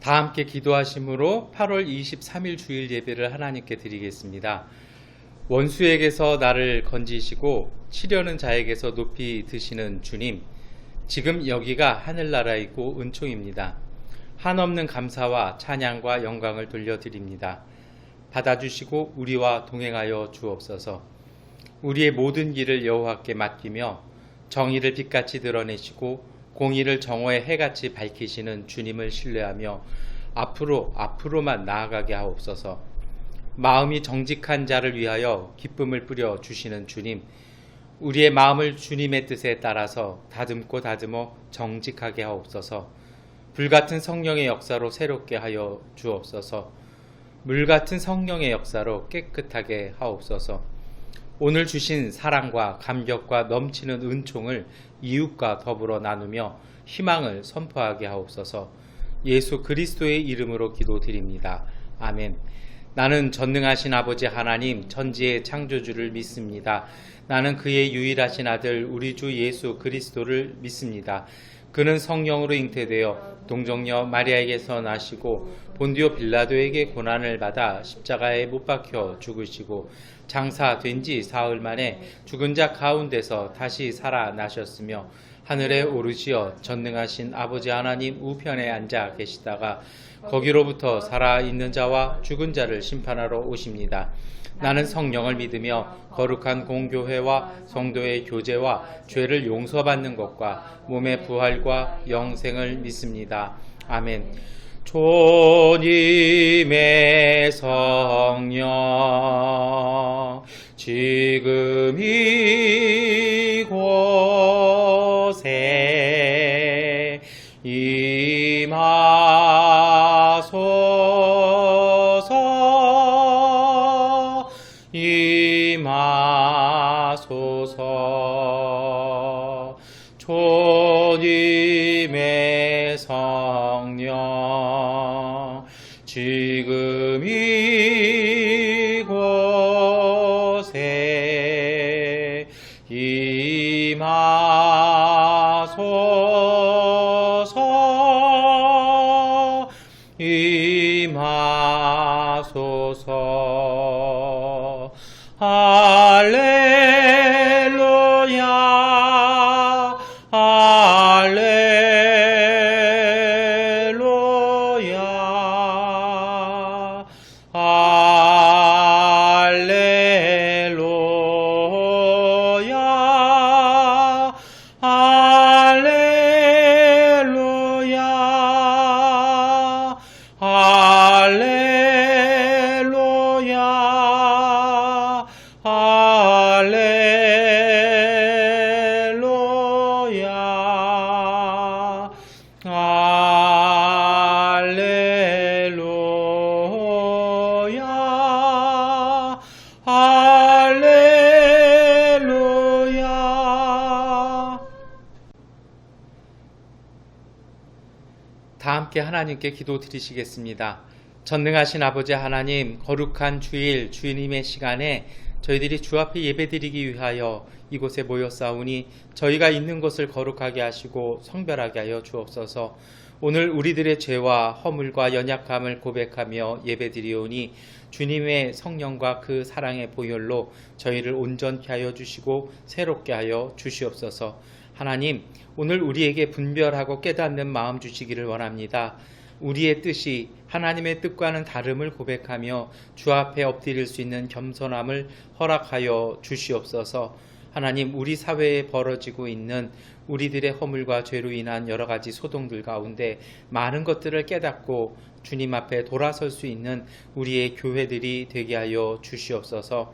다 함께 기도하심으로 8월 23일 주일 예배를 하나님께 드리겠습니다. 원수에게서 나를 건지시고 치려는 자에게서 높이 드시는 주님, 지금 여기가 하늘나라이고 은총입니다. 한없는 감사와 찬양과 영광을 돌려드립니다. 받아주시고 우리와 동행하여 주옵소서. 우리의 모든 길을 여호와께 맡기며 정의를 빛같이 드러내시고 공의를 정오의 해같이 밝히시는 주님을 신뢰하며 앞으로만 나아가게 하옵소서. 마음이 정직한 자를 위하여 기쁨을 뿌려 주시는 주님, 우리의 마음을 주님의 뜻에 따라서 다듬고 다듬어 정직하게 하옵소서. 불같은 성령의 역사로 새롭게 하여 주옵소서. 물같은 성령의 역사로 깨끗하게 하옵소서. 오늘 주신 사랑과 감격과 넘치는 은총을 이웃과 더불어 나누며 희망을 선포하게 하옵소서. 예수 그리스도의 이름으로 기도드립니다. 아멘. 나는 전능하신 아버지 하나님 천지의 창조주를 믿습니다. 나는 그의 유일하신 아들 우리 주 예수 그리스도를 믿습니다. 그는 성령으로 잉태되어 동정녀 마리아에게서 나시고 본디오 빌라도에게 고난을 받아 십자가에 못 박혀 죽으시고 장사된 지 사흘 만에 죽은 자 가운데서 다시 살아나셨으며 하늘에 오르시어 전능하신 아버지 하나님 우편에 앉아 계시다가 거기로부터 살아있는 자와 죽은 자를 심판하러 오십니다. 나는 성령을 믿으며 거룩한 공교회와 성도의 교제와 죄를 용서받는 것과 몸의 부활과 영생을 믿습니다. 아멘. 주님의 성령 지금 이곳에 임하소서. 주님의 성령 지금 이곳에 임하소서. 할렐루야 할렐루야 할렐루야 할렐루야 할렐루야 할렐루야 할렐루야 할렐루야. 다 함께 하나님께 기도 드리시겠습니다. 전능하신 아버지 하나님, 거룩한 주일 주님의 시간에 저희들이 주 앞에 예배드리기 위하여 이곳에 모였사오니 저희가 있는 곳을 거룩하게 하시고 성별하게 하여 주옵소서. 오늘 우리들의 죄와 허물과 연약함을 고백하며 예배드리오니 주님의 성령과 그 사랑의 보혈로 저희를 온전케 하여 주시고 새롭게 하여 주시옵소서. 하나님, 오늘 우리에게 분별하고 깨닫는 마음 주시기를 원합니다. 우리의 뜻이 하나님의 뜻과는 다름을 고백하며 주 앞에 엎드릴 수 있는 겸손함을 허락하여 주시옵소서. 하나님, 우리 사회에 벌어지고 있는 우리들의 허물과 죄로 인한 여러 가지 소동들 가운데 많은 것들을 깨닫고 주님 앞에 돌아설 수 있는 우리의 교회들이 되게 하여 주시옵소서.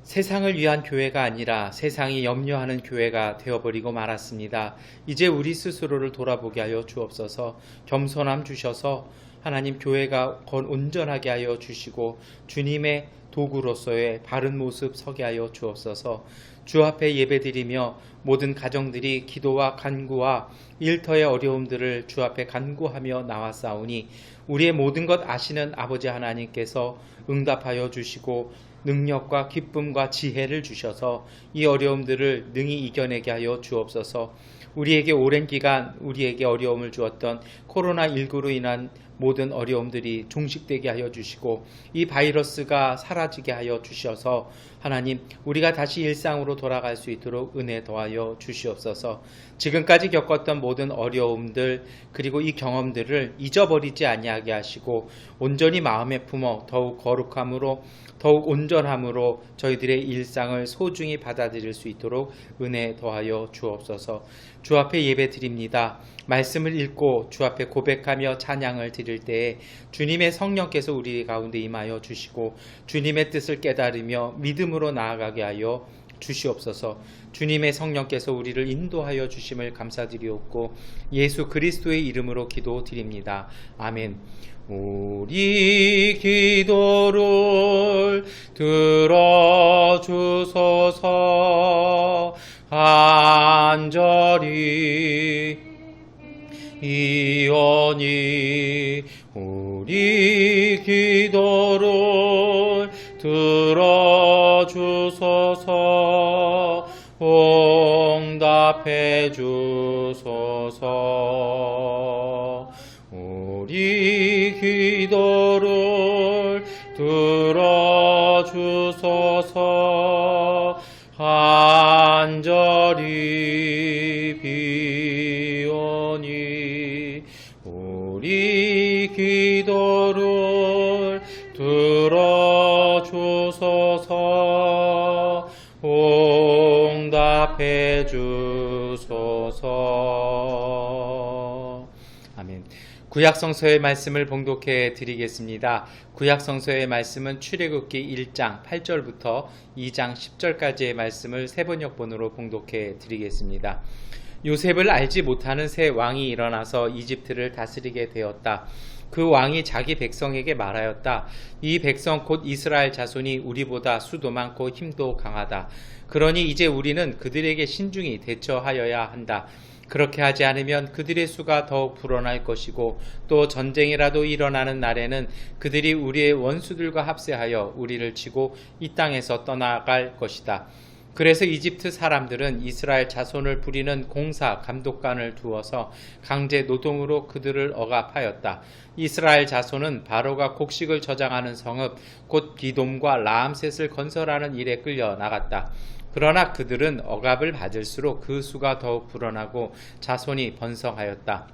세상을 위한 교회가 아니라 세상이 염려하는 교회가 되어버리고 말았습니다. 이제 우리 스스로를 돌아보게 하여 주옵소서. 겸손함 주셔서 하나님 교회가 온전하게 하여 주시고 주님의 도구로서의 바른 모습 서게 하여 주옵소서. 주 앞에 예배드리며 모든 가정들이 기도와 간구와 일터의 어려움들을 주 앞에 간구하며 나왔사오니 우리의 모든 것 아시는 아버지 하나님께서 응답하여 주시고 능력과 기쁨과 지혜를 주셔서 이 어려움들을 능히 이겨내게 하여 주옵소서. 우리에게 오랜 기간 우리에게 어려움을 주었던 코로나19로 인한 모든 어려움들이 종식되게 하여 주시고 이 바이러스가 사라지게 하여 주셔서 하나님 우리가 다시 일상으로 돌아갈 수 있도록 은혜 더하여 주시옵소서. 지금까지 겪었던 모든 어려움들 그리고 이 경험들을 잊어버리지 아니하게 하시고 온전히 마음에 품어 더욱 거룩함으로 더욱 온전함으로 저희들의 일상을 소중히 받아들일 수 있도록 은혜 더하여 주옵소서. 주 앞에 예배 드립니다. 말씀을 읽고 주 앞에 고백하며 찬양을 드릴 때에 주님의 성령께서 우리 가운데 임하여 주시고 주님의 뜻을 깨달으며 믿음으로 나아가게 하여 주시옵소서. 주님의 성령께서 우리를 인도하여 주심을 감사드리옵고 예수 그리스도의 이름으로 기도드립니다. 아멘. 우리 기도를 들어주소서. 간절히 이언이 우리 기도를 들어주소서. 응답해 주소서. 우리 기도를 들어주소서. 간절히 비오니 우리 기도를 들어주소서. 응답해 주소서. 아멘. 구약성서의 말씀을 봉독해 드리겠습니다. 구약성서의 말씀은 출애굽기 1장 8절부터 2장 10절까지의 말씀을 세번역본으로 봉독해 드리겠습니다. 요셉을 알지 못하는 새 왕이 일어나서 이집트를 다스리게 되었다. 그 왕이 자기 백성에게 말하였다. 이 백성 곧 이스라엘 자손이 우리보다 수도 많고 힘도 강하다. 그러니 이제 우리는 그들에게 신중히 대처하여야 한다. 그렇게 하지 않으면 그들의 수가 더욱 불어날 것이고 또 전쟁이라도 일어나는 날에는 그들이 우리의 원수들과 합세하여 우리를 치고 이 땅에서 떠나갈 것이다. 그래서 이집트 사람들은 이스라엘 자손을 부리는 공사 감독관을 두어서 강제 노동으로 그들을 억압하였다. 이스라엘 자손은 바로가 곡식을 저장하는 성읍 곧 기돔과 라암셋을 건설하는 일에 끌려 나갔다. 그러나 그들은 억압을 받을수록 그 수가 더욱 불어나고 자손이 번성하였다.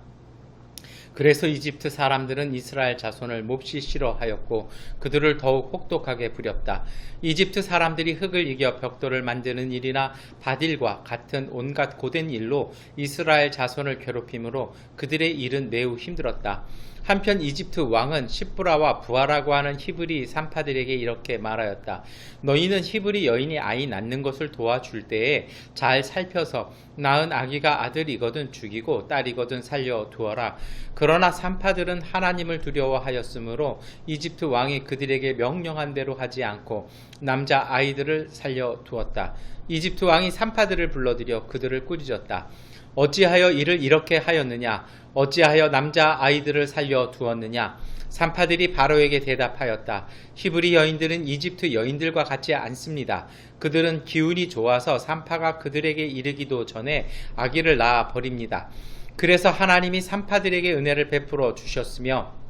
그래서 이집트 사람들은 이스라엘 자손을 몹시 싫어하였고 그들을 더욱 혹독하게 부렸다. 이집트 사람들이 흙을 이겨 벽돌을 만드는 일이나 밭일과 같은 온갖 고된 일로 이스라엘 자손을 괴롭힘으로 그들의 일은 매우 힘들었다. 한편 이집트 왕은 시브라와 부하라고 하는 히브리 산파들에게 이렇게 말하였다. 너희는 히브리 여인이 아이 낳는 것을 도와줄 때에 잘 살펴서 낳은 아기가 아들이거든 죽이고 딸이거든 살려두어라. 그러나 산파들은 하나님을 두려워하였으므로 이집트 왕이 그들에게 명령한 대로 하지 않고 남자 아이들을 살려두었다. 이집트 왕이 산파들을 불러들여 그들을 꾸짖었다. 어찌하여 이를 이렇게 하였느냐? 어찌하여 남자 아이들을 살려두었느냐? 산파들이 바로에게 대답하였다. 히브리 여인들은 이집트 여인들과 같지 않습니다. 그들은 기운이 좋아서 산파가 그들에게 이르기도 전에 아기를 낳아 버립니다. 그래서 하나님이 산파들에게 은혜를 베풀어 주셨으며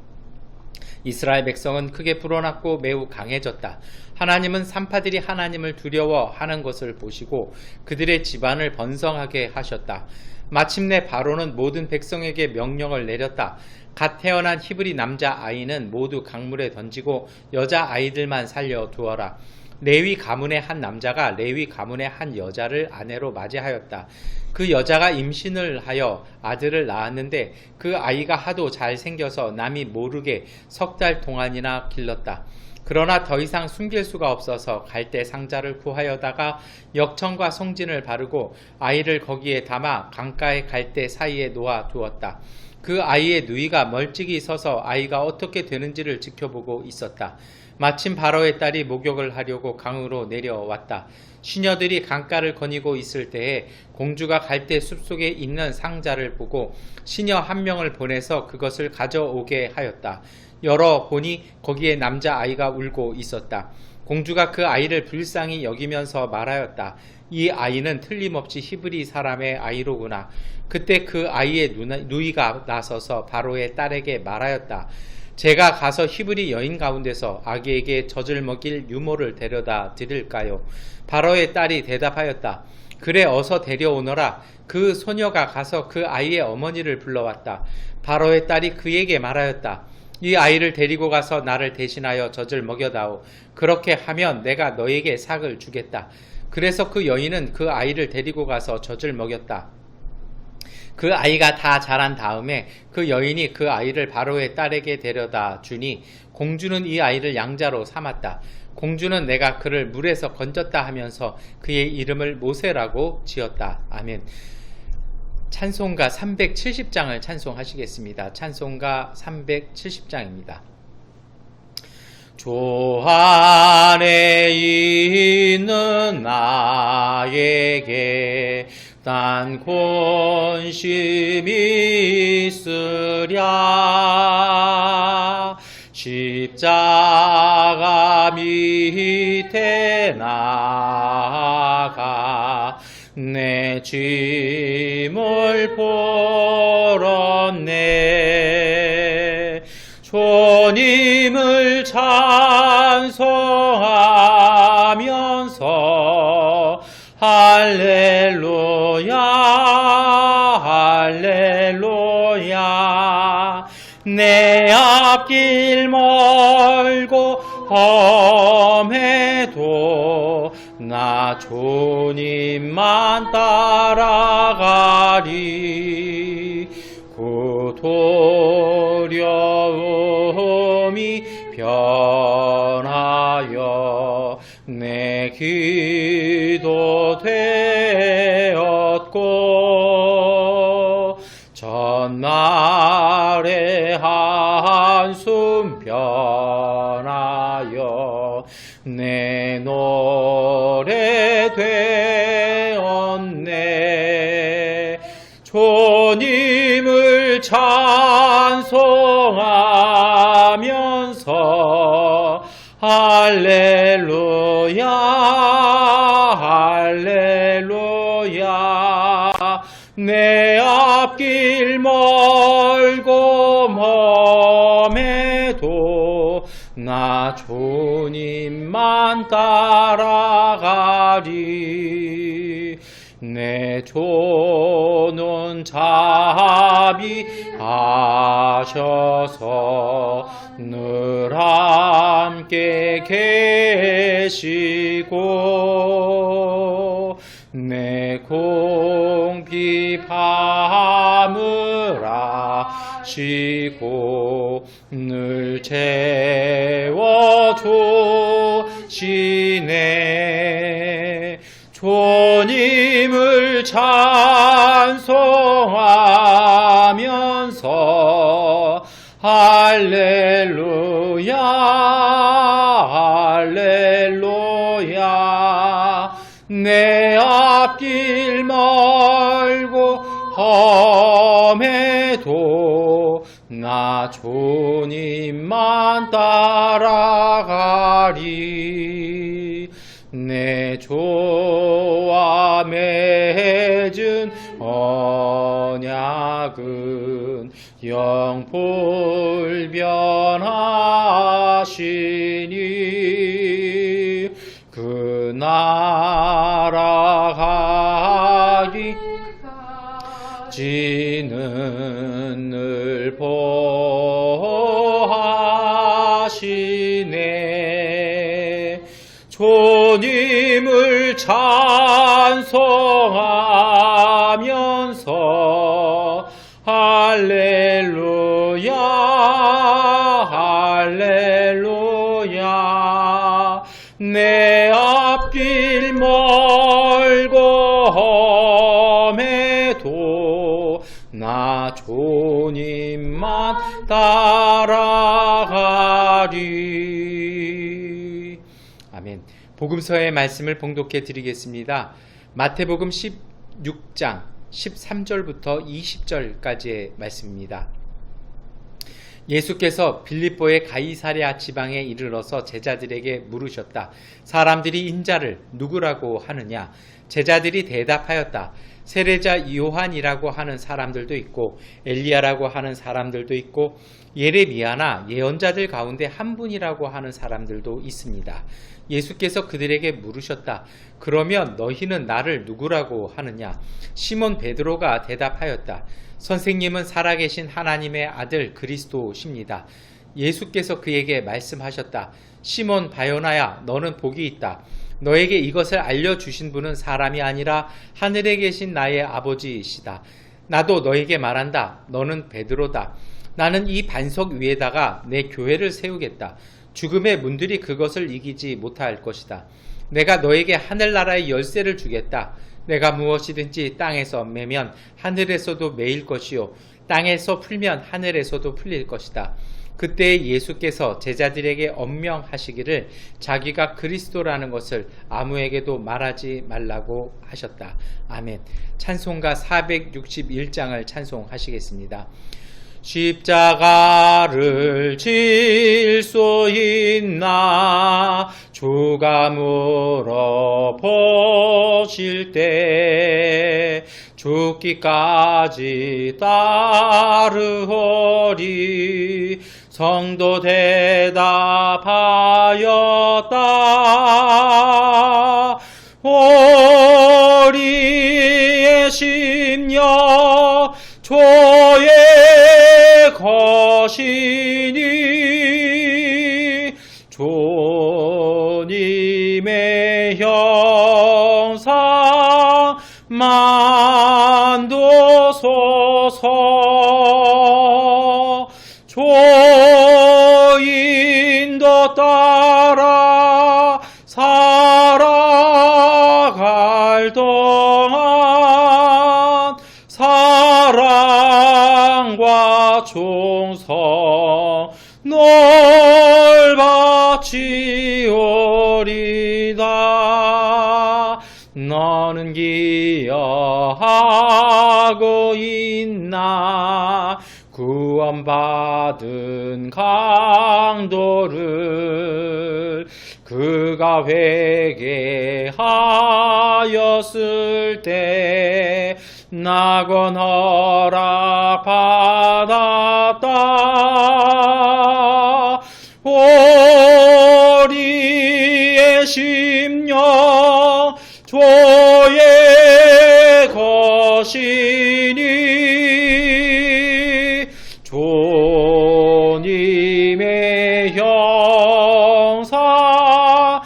이스라엘 백성은 크게 불어났고 매우 강해졌다. 하나님은 산파들이 하나님을 두려워하는 것을 보시고 그들의 집안을 번성하게 하셨다. 마침내 바로는 모든 백성에게 명령을 내렸다. 갓 태어난 히브리 남자 아이는 모두 강물에 던지고 여자 아이들만 살려두어라. 레위 가문의 한 남자가 레위 가문의 한 여자를 아내로 맞이하였다. 그 여자가 임신을 하여 아들을 낳았는데 그 아이가 하도 잘생겨서 남이 모르게 석 달 동안이나 길렀다. 그러나 더 이상 숨길 수가 없어서 갈대 상자를 구하여다가 역청과 송진을 바르고 아이를 거기에 담아 강가의 갈대 사이에 놓아 두었다. 그 아이의 누이가 멀찍이 서서 아이가 어떻게 되는지를 지켜보고 있었다. 마침 바로의 딸이 목욕을 하려고 강으로 내려왔다. 시녀들이 강가를 거니고 있을 때에 공주가 갈대 숲속에 있는 상자를 보고 시녀 한 명을 보내서 그것을 가져오게 하였다. 열어보니 거기에 남자아이가 울고 있었다. 공주가 그 아이를 불쌍히 여기면서 말하였다. 이 아이는 틀림없이 히브리 사람의 아이로구나. 그때 그 아이의 누이가 나서서 바로의 딸에게 말하였다. 제가 가서 히브리 여인 가운데서 아기에게 젖을 먹일 유모를 데려다 드릴까요? 바로의 딸이 대답하였다. 그래, 어서 데려오너라. 그 소녀가 가서 그 아이의 어머니를 불러왔다. 바로의 딸이 그에게 말하였다. 이 아이를 데리고 가서 나를 대신하여 젖을 먹여다오. 그렇게 하면 내가 너에게 삭을 주겠다. 그래서 그 여인은 그 아이를 데리고 가서 젖을 먹였다. 그 아이가 다 자란 다음에 그 여인이 그 아이를 바로의 딸에게 데려다 주니 공주는 이 아이를 양자로 삼았다. 공주는 내가 그를 물에서 건졌다 하면서 그의 이름을 모세라고 지었다. 아멘. 찬송가 370장을 찬송하시겠습니다. 찬송가 370장입니다. 주 안에 있는 나에게 단 권심이 있으랴. 십자가 밑에 나가 내 짐을 풀었네. 주님을 찬송하면서 할렐루야 할렐루야. 내 앞길 멀고 험해도 나 주님만 따라가리. 그 두려움이 변하여 내 기도 되었고 전날의 한숨 변하여 내 노래 되었네. 주님을 찬송하면서 할렐루야 할렐루야. 내 앞길 멀고 험해도 나 주님만 따라가리. 내 주는 자비하셔서 늘 함께 계시고 내 궁핍함을 아시고 늘 채워주시네. 주님을 찬송하면서 할렐루야 할렐루야. 내 앞길 멀고 험해도 나 주님만 따라가리. 내 주와 맺은 언약은 영불변하시니 그 나라 가기지는 늘 보하시네. 주님을 찬송하면서 할렐루야 할렐루야. 내 앞길 멀고 험해도 나 주님만 따라가리. 아멘. 복음서의 말씀을 봉독해 드리겠습니다. 마태복음 16장 13절부터 20절까지의 말씀입니다. 예수께서 빌립보의 가이사랴 지방에 이르러서 제자들에게 물으셨다. 사람들이 인자를 누구라고 하느냐? 제자들이 대답하였다. 세례자 요한이라고 하는 사람들도 있고 엘리야라고 하는 사람들도 있고 예레미야나 예언자들 가운데 한 분이라고 하는 사람들도 있습니다. 예수께서 그들에게 물으셨다. 그러면 너희는 나를 누구라고 하느냐? 시몬 베드로가 대답하였다. 선생님은 살아계신 하나님의 아들 그리스도십니다. 예수께서 그에게 말씀하셨다. 시몬 바요나야, 너는 복이 있다. 너에게 이것을 알려주신 분은 사람이 아니라 하늘에 계신 나의 아버지이시다. 나도 너에게 말한다. 너는 베드로다. 나는 이 반석 위에다가 내 교회를 세우겠다. 죽음의 문들이 그것을 이기지 못할 것이다. 내가 너에게 하늘나라의 열쇠를 주겠다. 내가 무엇이든지 땅에서 매면 하늘에서도 매일 것이요 땅에서 풀면 하늘에서도 풀릴 것이다. 그때 예수께서 제자들에게 엄명하시기를 자기가 그리스도라는 것을 아무에게도 말하지 말라고 하셨다. 아멘. 찬송가 461장을 찬송하시겠습니다. 십자가를 질 수 있나 주가 물어보실 때 죽기까지 따르오리. 성도 대답하였다. 우리의 심령 조의 것이니 주님의 형상 만두소서. 주인도 따라 살아갈 동안 사랑과 충성 널 바치오리다. 너는 기여하고 있나 구원받은 강도를 그가 회개하였을 때 낙원 허락받았다. 우리의 심령 조의 것이니 주님의 형상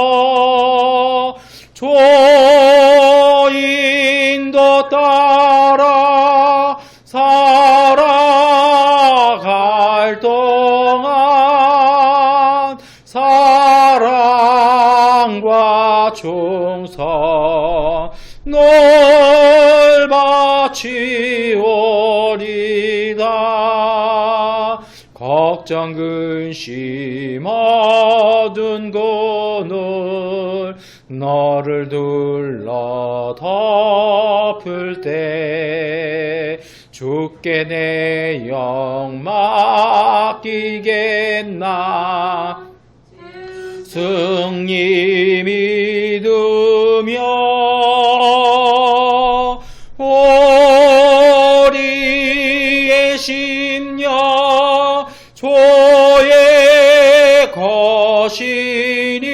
만드소서. 주인도 따라 살아갈 동안 사랑과 충성 널 바치오리다. 걱정 근심 어두운 그늘 너를 둘러 덮을 때 주께 내 영 맡기겠나. 승리 믿으며 우리의 심령 조의 것이니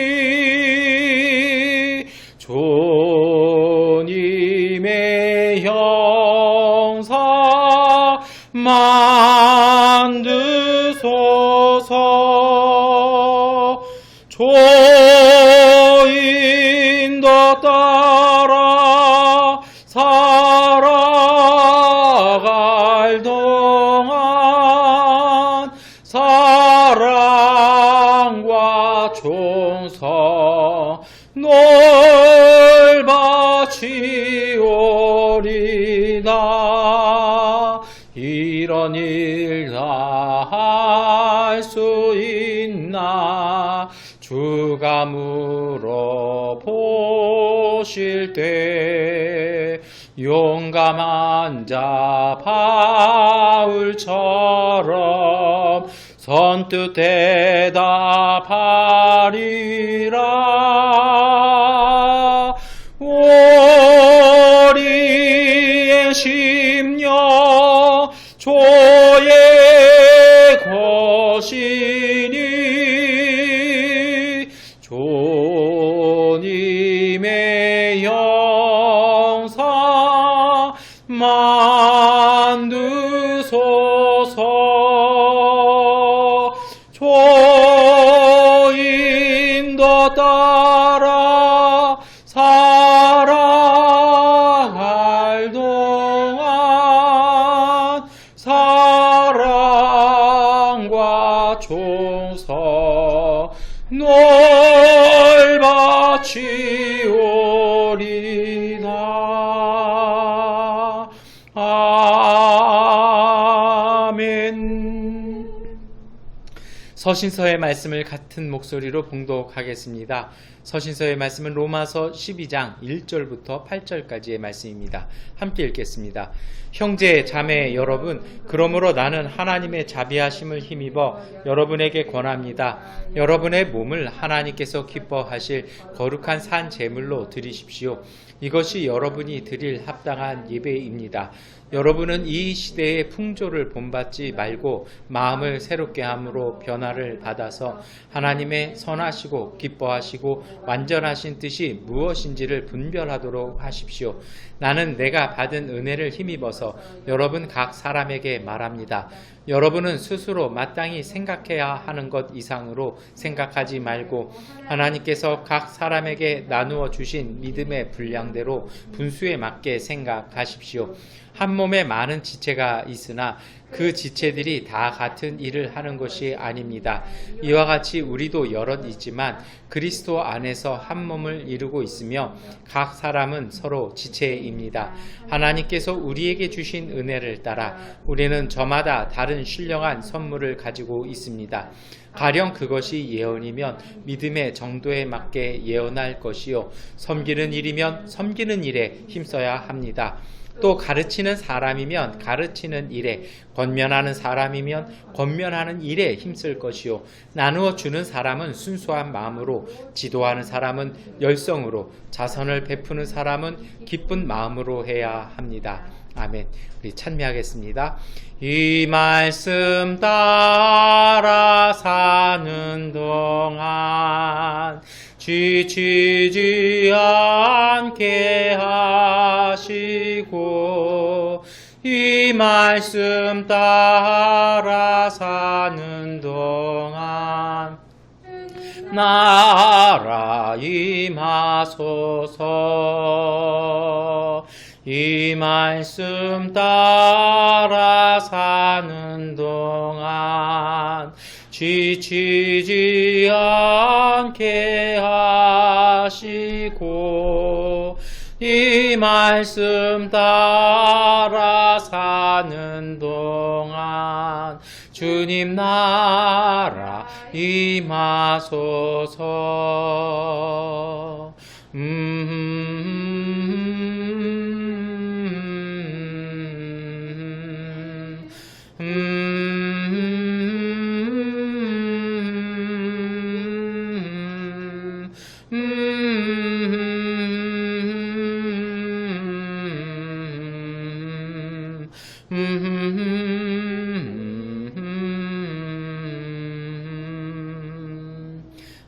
주님의 형상 만드소서. 주인도 따라 살아갈 동안 사랑과 충성 널 바치오리다. 이런 일 다 할 수 있나 주가 물어보실 때 용감한 자 바울처럼 선뜻 대답하리라. 우리의 심령 조의 것이니 주님의 영상 만드소서. 주인도 따라 살아갈 동안 사랑과 충성 널 바치오리다. 아멘. 서신서의 말씀을 같은 목소리로 봉독하겠습니다. 서신서의 말씀은 로마서 12장 1절부터 8절까지의 말씀입니다. 함께 읽겠습니다. 형제 자매 여러분, 그러므로 나는 하나님의 자비하심을 힘입어 여러분에게 권합니다. 여러분의 몸을 하나님께서 기뻐하실 거룩한 산 제물로 드리십시오. 이것이 여러분이 드릴 합당한 예배입니다. 여러분은 이 시대의 풍조를 본받지 말고 마음을 새롭게 함으로 변화를 받아서 하나님의 선하시고 기뻐하시고 완전하신 뜻이 무엇인지를 분별하도록 하십시오. 나는 내가 받은 은혜를 힘입어서 여러분 각 사람에게 말합니다. 여러분은 스스로 마땅히 생각해야 하는 것 이상으로 생각하지 말고 하나님께서 각 사람에게 나누어 주신 믿음의 분량대로 분수에 맞게 생각하십시오. 한 몸에 많은 지체가 있으나 그 지체들이 다 같은 일을 하는 것이 아닙니다. 이와 같이 우리도 여럿 있지만 그리스도 안에서 한 몸을 이루고 있으며 각 사람은 서로 지체입니다. 하나님께서 우리에게 주신 은혜를 따라 우리는 저마다 다른 신령한 선물을 가지고 있습니다. 가령 그것이 예언이면 믿음의 정도에 맞게 예언할 것이요, 섬기는 일이면 섬기는 일에 힘써야 합니다. 또 가르치는 사람이면 가르치는 일에, 권면하는 사람이면 권면하는 일에 힘쓸 것이요, 나누어 주는 사람은 순수한 마음으로, 지도하는 사람은 열성으로, 자선을 베푸는 사람은 기쁜 마음으로 해야 합니다. 아멘. 우리 찬미하겠습니다. 이 말씀 따라 사는 동안 지치지 않게 하시고, 이 말씀 따라 사는 동안 나라 임하소서. 이 말씀 따라 사는 동안 지치지 않게 하시고, 이 말씀 따라 사는 동안 주님 나라 임하소서.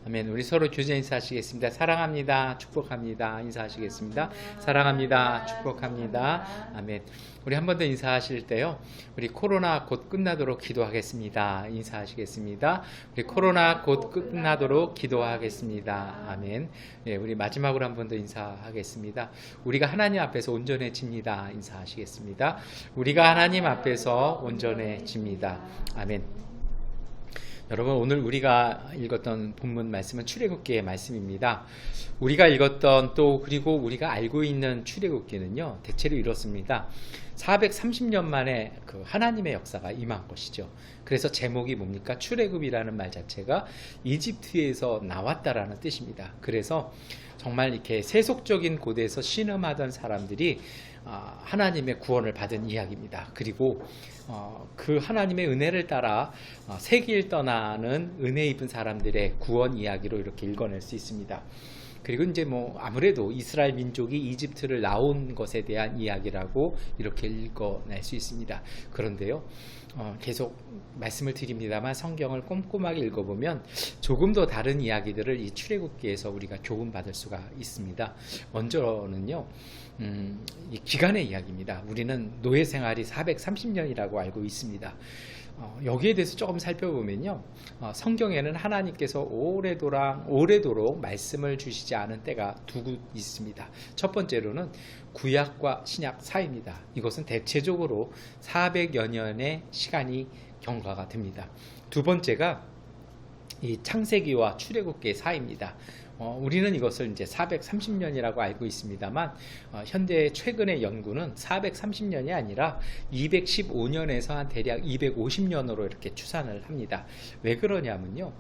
아멘. 우리 서로 교제 인사하시겠습니다. 사랑합니다. 축복합니다. 인사하시겠습니다. 사랑합니다. 축복합니다. 아멘. 우리 한 번 더 인사하실 때요, 우리 코로나 곧 끝나도록 기도하겠습니다. 인사하시겠습니다. 우리 코로나 곧 끝나도록 기도하겠습니다. 아멘. 네, 우리 마지막으로 한 번 더 인사하겠습니다. 우리가 하나님 앞에서 온전해집니다. 인사하시겠습니다. 우리가 하나님 앞에서 온전해집니다. 아멘. 여러분, 오늘 우리가 읽었던 본문 말씀은 출애굽기의 말씀입니다. 우리가 읽었던 또 그리고 우리가 알고 있는 출애굽기는요, 대체로 이렇습니다. 430년 만에 그 하나님의 역사가 임한 것이죠. 그래서 제목이 뭡니까? 출애굽이라는 말 자체가 이집트에서 나왔다라는 뜻입니다. 그래서 정말 이렇게 세속적인 곳에서 신음하던 사람들이 하나님의 구원을 받은 이야기입니다. 그리고 그 하나님의 은혜를 따라 세계를 떠나는 은혜 입은 사람들의 구원 이야기로 이렇게 읽어낼 수 있습니다. 그리고 이제 뭐 아무래도 이스라엘 민족이 이집트를 나온 것에 대한 이야기라고 이렇게 읽어낼 수 있습니다. 그런데요, 계속 말씀을 드립니다만 성경을 꼼꼼하게 읽어보면 조금 더 다른 이야기들을 이 출애굽기에서 우리가 교훈받을 수가 있습니다. 먼저는요, 이 기간의 이야기입니다. 우리는 노예 생활이 430년이라고 알고 있습니다. 여기에 대해서 조금 살펴보면요, 성경에는 하나님께서 오래도록 말씀을 주시지 않은 때가 두 곳 있습니다. 첫 번째로는 구약과 신약 사이입니다. 이것은 대체적으로 400여 년의 시간이 경과가 됩니다. 두 번째가 이 창세기와 출애굽기 사이입니다. 우리는 이것을 이제 430년이라고 알고 있습니다만, 현재 최근의 연구는 430년이 아니라 215년에서 한 대략 250년으로 이렇게 추산을 합니다. 왜 그러냐면요,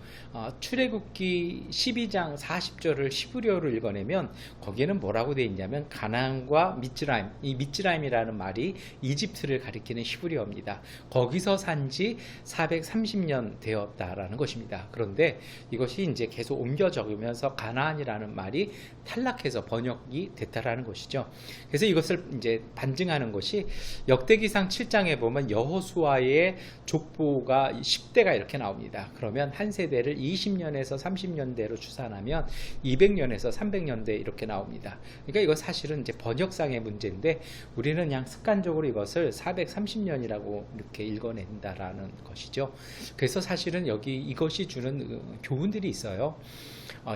출애굽기 12장 40절을 히브리어로 읽어내면 거기에는 뭐라고 되어 있냐면 가나안과 미츠라임, 이 미츠라임이라는 말이 이집트를 가리키는 히브리어입니다. 거기서 산지 430년 되었다라는 것입니다. 그런데 이것이 이제 계속 옮겨 적으면서 가나안이라는 말이 탈락해서 번역이 됐다라는 것이죠. 그래서 이것을 이제 반증하는 것이 역대기상 7장에 보면 여호수아의 족보가 10대가 이렇게 나옵니다. 그러면 한 세대를 20년에서 30년대로 추산하면 200년에서 300년대 이렇게 나옵니다. 그러니까 이거 사실은 이제 번역상의 문제인데 우리는 그냥 습관적으로 이것을 430년이라고 이렇게 읽어낸다라는 것이죠. 그래서 사실은 여기 이것이 주는 교훈들이 있어요.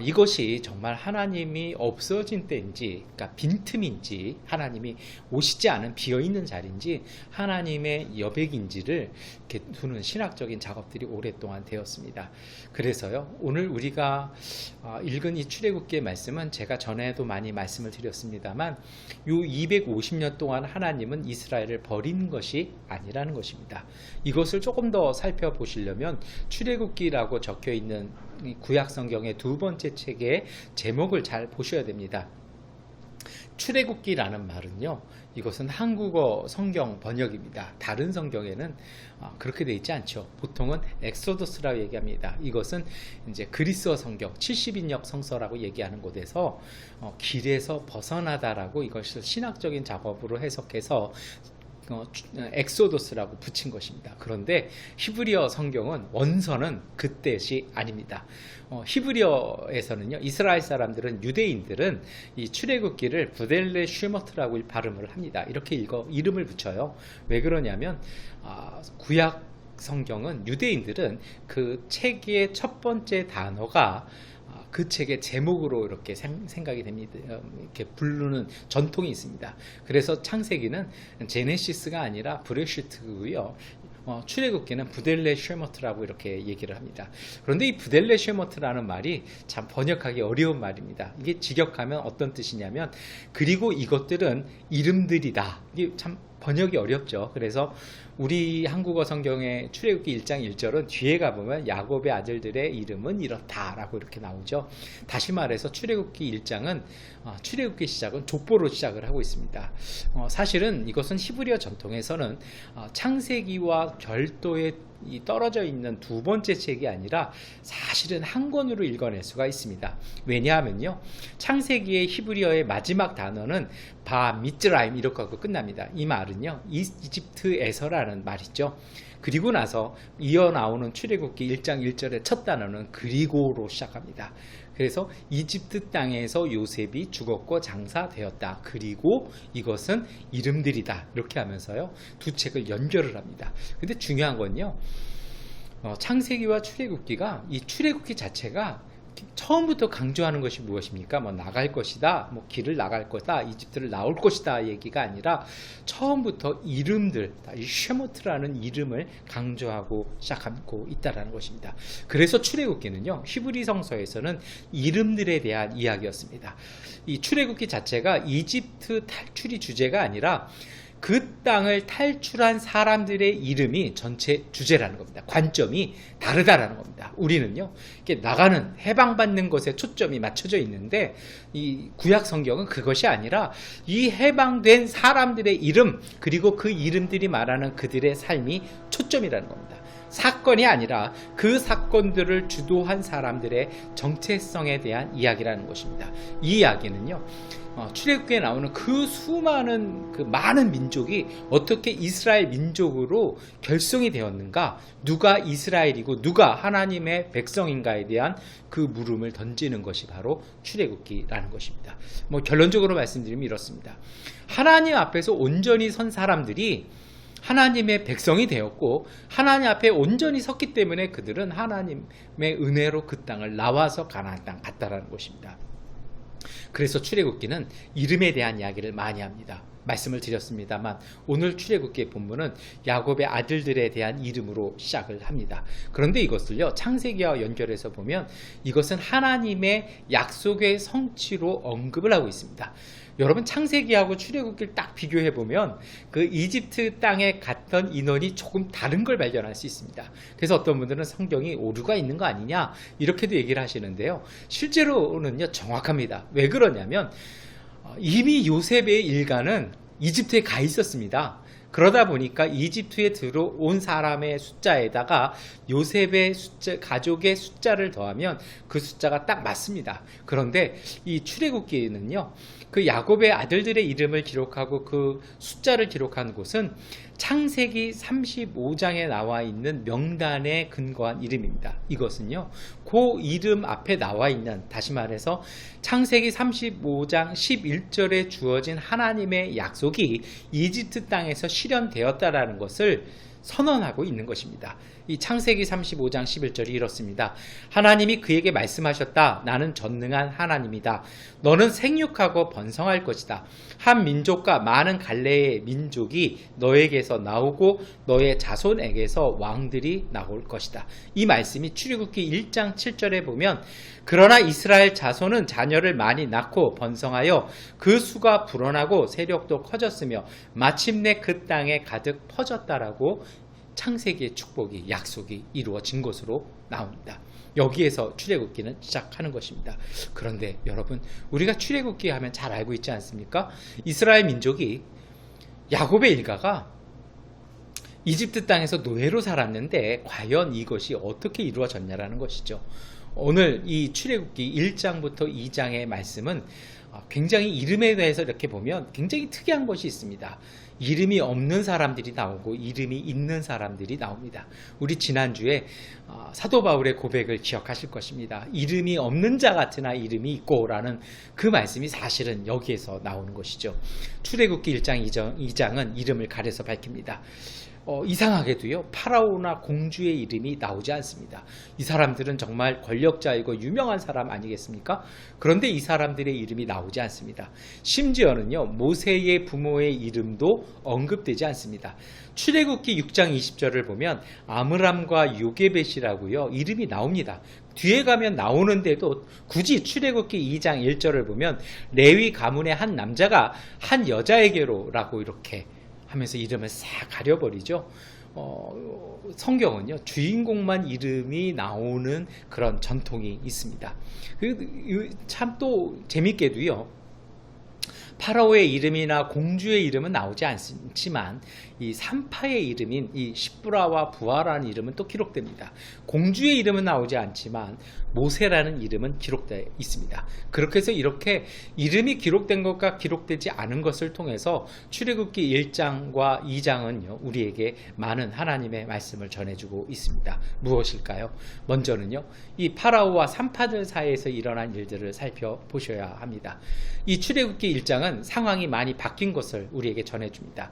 이것이 정말 하나님이 없어진 때인지, 그러니까 빈틈인지, 하나님이 오시지 않은 비어있는 자리인지, 하나님의 여백인지를 이렇게 두는 신학적인 작업들이 오랫동안 되었습니다. 그래서요, 오늘 우리가 읽은 이 출애굽기의 말씀은 제가 전에도 많이 말씀을 드렸습니다만, 이 250년 동안 하나님은 이스라엘을 버린 것이 아니라는 것입니다. 이것을 조금 더 살펴보시려면 출애굽기라고 적혀 있는 구약 성경의 두 번째 책의 제목을 잘 보셔야 됩니다. 출애굽기라는 말은요, 이것은 한국어 성경 번역입니다. 다른 성경에는 그렇게 되어 있지 않죠. 보통은 엑소더스라고 얘기합니다. 이것은 이제 그리스어 성경 70인역 성서라고 얘기하는 곳에서 길에서 벗어나다라고 이것을 신학적인 작업으로 해석해서 엑소더스라고 붙인 것입니다. 그런데 히브리어 성경은 원서는 그 뜻이 아닙니다. 히브리어에서는요, 이스라엘 사람들은, 유대인들은 이 출애굽기를 부델레 쉐머트라고 발음을 합니다. 이렇게 이름을 붙여요. 왜 그러냐면 구약 성경은 유대인들은 그 책의 첫 번째 단어가 그 책의 제목으로 이렇게 생각이 됩니다. 이렇게 부르는 전통이 있습니다. 그래서 창세기는 제네시스가 아니라 브레시트고요. 출애굽기는 부델레 쉐머트라고 이렇게 얘기를 합니다. 그런데 이 부델레 쉐머트라는 말이 참 번역하기 어려운 말입니다. 이게 직역하면 어떤 뜻이냐면, 그리고 이것들은 이름들이다. 이게 참 번역이 어렵죠. 그래서 우리 한국어 성경의 출애굽기 1장 1절은 뒤에 가보면 야곱의 아들들의 이름은 이렇다라고 이렇게 나오죠. 다시 말해서 출애굽기 1장은 출애굽기 시작은 족보로 시작을 하고 있습니다. 사실은 이것은 히브리어 전통에서는 창세기와 별도의 떨어져 있는 두 번째 책이 아니라 사실은 한 권으로 읽어낼 수가 있습니다. 왜냐하면요, 창세기의 히브리어의 마지막 단어는 바 미츠라임 이렇게 하고 끝납니다. 이 말은요, 이집트에서라는 말이죠. 그리고 나서 이어 나오는 출애굽기 1장 1절의 첫 단어는 그리고로 시작합니다. 그래서 이집트 땅에서 요셉이 죽었고 장사되었다. 그리고 이것은 이름들이다. 이렇게 하면서요, 두 책을 연결을 합니다. 근데 중요한 건요, 창세기와 출애굽기가, 이 출애굽기 자체가 처음부터 강조하는 것이 무엇입니까? 나갈 것이다, 길을 나갈 거다, 이집트를 나올 것이다 얘기가 아니라 처음부터 이름들, 이 쉐모트라는 이름을 강조하고 시작하고 있다는 것입니다. 그래서 출애굽기는요, 히브리 성서에서는 이름들에 대한 이야기였습니다. 이 출애굽기 자체가 이집트 탈출이 주제가 아니라 그 땅을 탈출한 사람들의 이름이 전체 주제라는 겁니다. 관점이 다르다라는 겁니다. 우리는요, 이렇게 나가는 해방받는 것에 초점이 맞춰져 있는데 이 구약 성경은 그것이 아니라 이 해방된 사람들의 이름, 그리고 그 이름들이 말하는 그들의 삶이 초점이라는 겁니다. 사건이 아니라 그 사건들을 주도한 사람들의 정체성에 대한 이야기라는 것입니다. 이 이야기는요, 출애굽기에 나오는 그 수많은 그 많은 민족이 어떻게 이스라엘 민족으로 결성이 되었는가, 누가 이스라엘이고 누가 하나님의 백성인가에 대한 그 물음을 던지는 것이 바로 출애굽기라는 것입니다. 결론적으로 말씀드리면 이렇습니다. 하나님 앞에서 온전히 선 사람들이 하나님의 백성이 되었고, 하나님 앞에 온전히 섰기 때문에 그들은 하나님의 은혜로 그 땅을 나와서 가나안 땅 갔다라는 것입니다. 그래서 출애굽기는 이름에 대한 이야기를 많이 합니다. 말씀을 드렸습니다만 오늘 출애굽기의 본문은 야곱의 아들들에 대한 이름으로 시작을 합니다. 그런데 이것을요, 창세기와 연결해서 보면 이것은 하나님의 약속의 성취로 언급을 하고 있습니다. 여러분, 창세기하고 출애굽기를 딱 비교해 보면 그 이집트 땅에 갔던 인원이 조금 다른 걸 발견할 수 있습니다. 그래서 어떤 분들은 성경이 오류가 있는 거 아니냐 이렇게도 얘기를 하시는데요, 실제로는요 정확합니다. 왜 그러냐면 이미 요셉의 일가는 이집트에 가 있었습니다. 그러다 보니까 이집트에 들어온 사람의 숫자에다가 요셉의 숫자, 가족의 숫자를 더하면 그 숫자가 딱 맞습니다. 그런데 이 출애굽기에는요, 그 야곱의 아들들의 이름을 기록하고 그 숫자를 기록한 곳은 창세기 35장에 나와 있는 명단에 근거한 이름입니다. 이것은요, 그 이름 앞에 나와 있는, 다시 말해서 창세기 35장 11절에 주어진 하나님의 약속이 이집트 땅에서 실현되었다라는 것을 선언하고 있는 것입니다. 이 창세기 35장 11절이 이렇습니다. 하나님이 그에게 말씀하셨다. 나는 전능한 하나님이다. 너는 생육하고 번성할 것이다. 한 민족과 많은 갈래의 민족이 너에게서 나오고 너의 자손에게서 왕들이 나올 것이다. 이 말씀이 출애굽기 1장 7절에 보면, 그러나 이스라엘 자손은 자녀를 많이 낳고 번성하여 그 수가 불어나고 세력도 커졌으며 마침내 그 땅에 가득 퍼졌다라고 창세기의 축복이, 약속이 이루어진 것으로 나옵니다. 여기에서 출애굽기는 시작하는 것입니다. 그런데 여러분, 우리가 출애굽기 하면 잘 알고 있지 않습니까? 이스라엘 민족이, 야곱의 일가가 이집트 땅에서 노예로 살았는데 과연 이것이 어떻게 이루어졌냐라는 것이죠. 오늘 이 출애굽기 1장부터 2장의 말씀은 굉장히 이름에 대해서 이렇게 보면 굉장히 특이한 것이 있습니다. 이름이 없는 사람들이 나오고 이름이 있는 사람들이 나옵니다. 우리 지난주에 사도 바울의 고백을 기억하실 것입니다. 이름이 없는 자 같으나 이름이 있고 라는 그 말씀이 사실은 여기에서 나오는 것이죠. 출애굽기 1장 2장은 이름을 가려서 밝힙니다. 이상하게도요, 파라오나 공주의 이름이 나오지 않습니다. 이 사람들은 정말 권력자이고 유명한 사람 아니겠습니까? 그런데 이 사람들의 이름이 나오지 않습니다. 심지어는요, 모세의 부모의 이름도 언급되지 않습니다. 출애굽기 6장 20절을 보면 아므람과 요게벳이라고요, 이름이 나옵니다. 뒤에 가면 나오는데도 굳이 출애굽기 2장 1절을 보면 레위 가문의 한 남자가 한 여자에게로 라고 이렇게 하면서 이름을 싹 가려버리죠. 성경은요, 주인공만 이름이 나오는 그런 전통이 있습니다. 참 또 재밌게도요, 파라오의 이름이나 공주의 이름은 나오지 않지만 이 산파의 이름인 이 시브라와 부하라는 이름은 또 기록됩니다. 공주의 이름은 나오지 않지만 모세라는 이름은 기록되어 있습니다. 그렇게 해서 이렇게 이름이 기록된 것과 기록되지 않은 것을 통해서 출애굽기 1장과 2장은요, 우리에게 많은 하나님의 말씀을 전해주고 있습니다. 무엇일까요? 먼저는요, 이 파라오와 산파들 사이에서 일어난 일들을 살펴보셔야 합니다. 이 출애굽기 1장은 상황이 많이 바뀐 것을 우리에게 전해줍니다.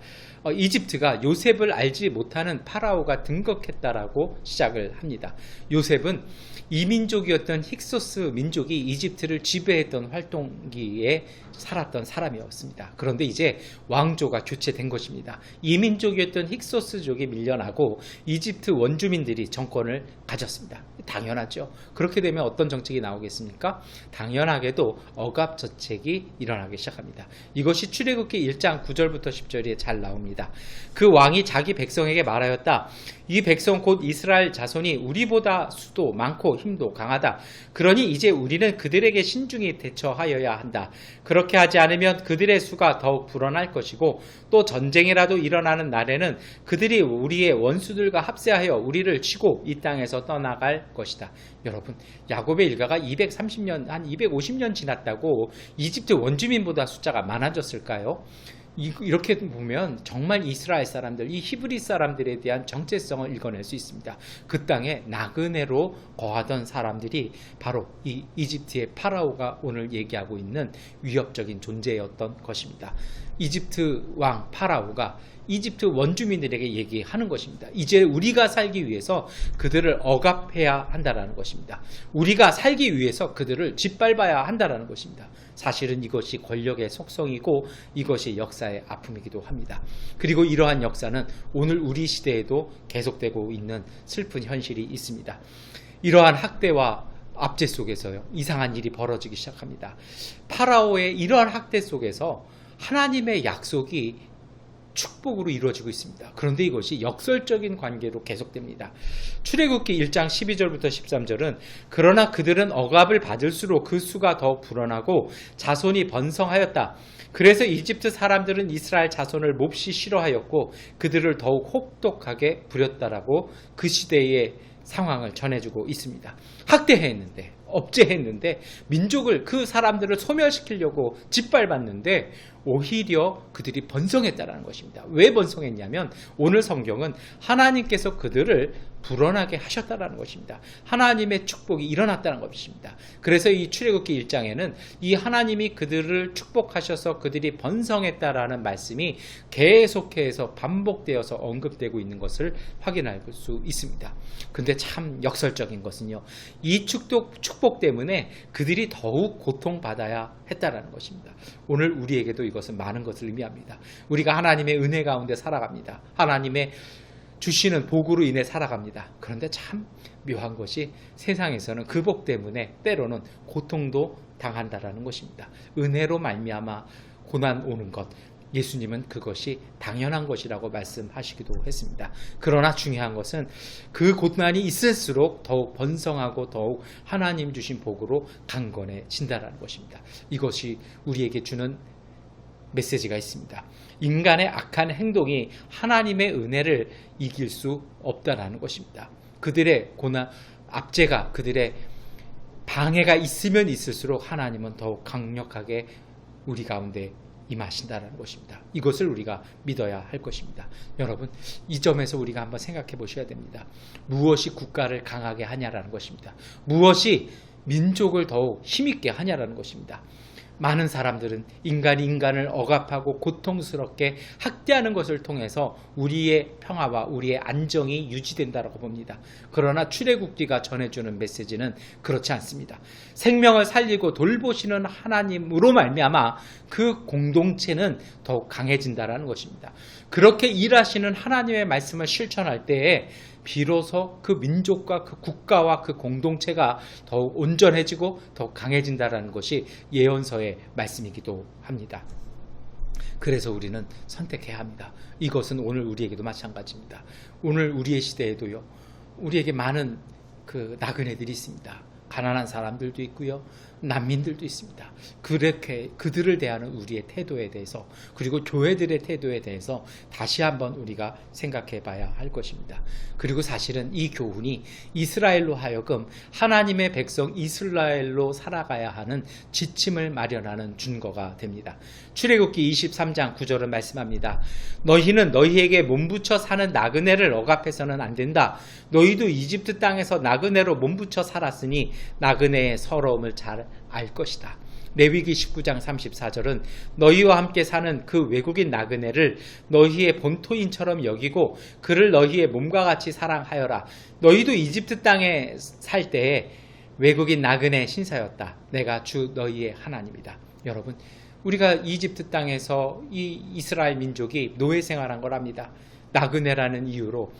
이집트가 요셉을 알지 못하는 파라오가 등극했다라고 시작을 합니다. 요셉은 이민족이었던 힉소스 민족이 이집트를 지배했던 활동기에 살았던 사람이었습니다. 그런데 이제 왕조가 교체된 것입니다. 이민족이었던 힉소스족이 밀려나고 이집트 원주민들이 정권을 가졌습니다. 당연하죠. 그렇게 되면 어떤 정책이 나오겠습니까? 당연하게도 억압 정책이 일어나기 시작합니다. 이것이 출애굽기 1장 9절부터 10절에 잘 나옵니다. 그 왕이 자기 백성에게 말하였다. 이 백성 곧 이스라엘 자손이 우리보다 수도 많고 힘도 강하다. 그러니 이제 우리는 그들에게 신중히 대처하여야 한다. 그렇게 하지 않으면 그들의 수가 더욱 불어날 것이고 또 전쟁이라도 일어나는 날에는 그들이 우리의 원수들과 합세하여 우리를 치고 이 땅에서 떠나갈 것이다. 여러분, 야곱의 일가가 230년, 한 250년 지났다고 이집트 원주민보다 숫자가 많아졌을까요? 이렇게 보면 정말 이스라엘 사람들, 이 히브리 사람들에 대한 정체성을 읽어낼 수 있습니다. 그 땅에 나그네로 거하던 사람들이 바로 이 이집트의 파라오가 오늘 얘기하고 있는 위협적인 존재였던 것입니다. 이집트 왕 파라오가 이집트 원주민들에게 얘기하는 것입니다. 이제 우리가 살기 위해서 그들을 억압해야 한다는 것입니다. 우리가 살기 위해서 그들을 짓밟아야 한다는 것입니다. 사실은 이것이 권력의 속성이고 이것이 역사의 아픔이기도 합니다. 그리고 이러한 역사는 오늘 우리 시대에도 계속되고 있는 슬픈 현실이 있습니다. 이러한 학대와 압제 속에서요, 이상한 일이 벌어지기 시작합니다. 파라오의 이러한 학대 속에서 하나님의 약속이 축복으로 이루어지고 있습니다. 그런데 이것이 역설적인 관계로 계속됩니다. 출애굽기 1장 12절부터 13절은 그러나 그들은 억압을 받을수록 그 수가 더욱 불어나고 자손이 번성하였다. 그래서 이집트 사람들은 이스라엘 자손을 몹시 싫어하였고 그들을 더욱 혹독하게 부렸다라고 그 시대의 상황을 전해주고 있습니다. 학대했는데, 업제했는데, 민족을, 그 사람들을 소멸시키려고 짓밟았는데 오히려 그들이 번성했다는 것입니다. 왜 번성했냐면 오늘 성경은 하나님께서 그들을 불어나게 하셨다는 것입니다. 하나님의 축복이 일어났다는 것입니다. 그래서 이 출애굽기 1장에는 이 하나님이 그들을 축복하셔서 그들이 번성했다라는 말씀이 계속해서 반복되어서 언급되고 있는 것을 확인할 수 있습니다. 근데 참 역설적인 것은요, 이 축복 때문에 그들이 더욱 고통받아야 했다라는 것입니다. 오늘 우리에게도 이것은 많은 것을 의미합니다. 우리가 하나님의 은혜 가운데 살아갑니다. 하나님의 주시는 복으로 인해 살아갑니다. 그런데 참 묘한 것이 세상에서는 그 복 때문에 때로는 고통도 당한다라는 것입니다. 은혜로 말미암아 고난 오는 것, 예수님은 그것이 당연한 것이라고 말씀하시기도 했습니다. 그러나 중요한 것은 그 고난이 있을수록 더욱 번성하고 더욱 하나님 주신 복으로 강건해진다는 것입니다. 이것이 우리에게 주는 메시지가 있습니다. 인간의 악한 행동이 하나님의 은혜를 이길 수 없다라는 것입니다. 그들의 고난, 압제가, 그들의 방해가 있으면 있을수록 하나님은 더욱 강력하게 우리 가운데 임하신다는 것입니다. 이것을 우리가 믿어야 할 것입니다. 여러분, 이 점에서 우리가 한번 생각해 보셔야 됩니다. 무엇이 국가를 강하게 하냐라는 것입니다. 무엇이 민족을 더욱 힘있게 하냐라는 것입니다. 많은 사람들은 인간이 인간을 억압하고 고통스럽게 학대하는 것을 통해서 우리의 평화와 우리의 안정이 유지된다고 봅니다. 그러나 출애굽기가 전해주는 메시지는 그렇지 않습니다. 생명을 살리고 돌보시는 하나님으로 말미암아 그 공동체는 더욱 강해진다는 것입니다. 그렇게 일하시는 하나님의 말씀을 실천할 때에 비로소 그 민족과 그 국가와 그 공동체가 더욱 온전해지고 더욱 강해진다는 것이 예언서의 말씀이기도 합니다. 그래서 우리는 선택해야 합니다. 이것은 오늘 우리에게도 마찬가지입니다. 오늘 우리의 시대에도요, 우리에게 많은 그 나그네들이 있습니다. 가난한 사람들도 있고요, 난민들도 있습니다. 그렇게 그들을 대하는 우리의 태도에 대해서, 그리고 교회들의 태도에 대해서 다시 한번 우리가 생각해 봐야 할 것입니다. 그리고 사실은 이 교훈이 이스라엘로 하여금 하나님의 백성 이스라엘로 살아가야 하는 지침을 마련하는 준거가 됩니다. 출애굽기 23장 9절은 말씀합니다. 너희는 너희에게 몸붙여 사는 나그네를 억압해서는 안 된다. 너희도 이집트 땅에서 나그네로 몸붙여 살았으니 나그네의 서러움을 잘 알 것이다. 레위기 19장 34절은 너희와 함께 사는 그 외국인 나그네를 너희의 본토인처럼 여기고 그를 너희의 몸과 같이 사랑하여라. 너희도 이집트 땅에 살 때에 외국인 나그네 신사였다. 내가 주 너희의 하나님이다. 여러분, 우리가 이집트 땅에서 이 이스라엘 민족이 노예 생활한 거랍니다. 나그네라는 이유로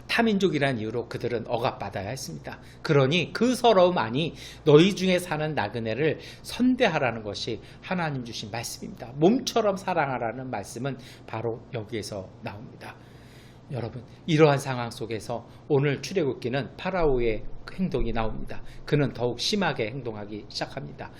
타민족이라는 이유로 그들은 억압받아야 했습니다. 그러니 그 서러움 아니 너희 중에 사는 나그네를 선대하라는 것이 하나님 주신 말씀입니다. 몸처럼 사랑하라는 말씀은 바로 여기에서 나옵니다. 여러분, 이러한 상황 속에서 오늘 출애굽기는 파라오의 행동이 나옵니다. 그는 더욱 심하게 행동하기 시작합니다.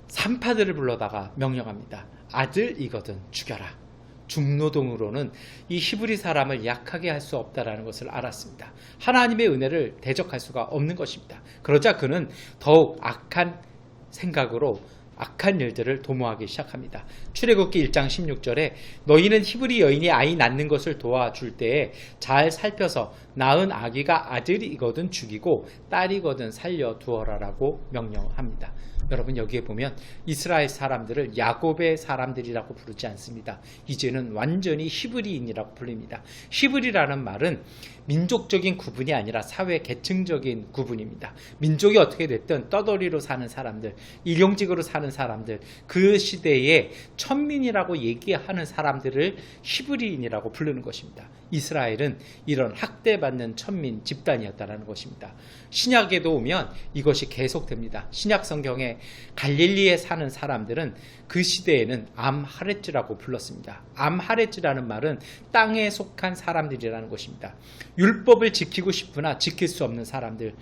산파들을 불러다가 명령합니다. 아들이거든 죽여라. 중노동으로는 이 히브리 사람을 약하게 할 수 없다라는 것을 알았습니다. 하나님의 은혜를 대적할 수가 없는 것입니다. 그러자 그는 더욱 악한 생각으로 악한 일들을 도모하기 시작합니다. 출애굽기 1장 16절에 너희는 히브리 여인이 아이 낳는 것을 도와줄 때에 잘 살펴서 낳은 아기가 아들이거든 죽이고 딸이거든 살려두어라라고 명령합니다. 여러분, 여기에 보면 이스라엘 사람들을 야곱의 사람들이라고 부르지 않습니다. 이제는 완전히 히브리인이라고 불립니다. 히브리라는 말은 민족적인 구분이 아니라 사회 계층적인 구분입니다. 민족이 어떻게 됐든 떠돌이로 사는 사람들, 일용직으로 사는 사람들, 그 시대에 천민이라고 얘기하는 사람들을 히브리인이라고 부르는 것입니다. 이스라엘은 이런 학대받는 천민 집단이었다는 것입니다. 신약에도 오면 이것이 계속됩니다. 신약 성경에 갈릴리에 사는 사람들은 그 시대에는 암하렛즈라고 불렀습니다. 암하렛즈라는 말은 땅에 속한 사람들이라는 것입니다. 율법을 지키고 싶으나 지킬 수 없는 사람들,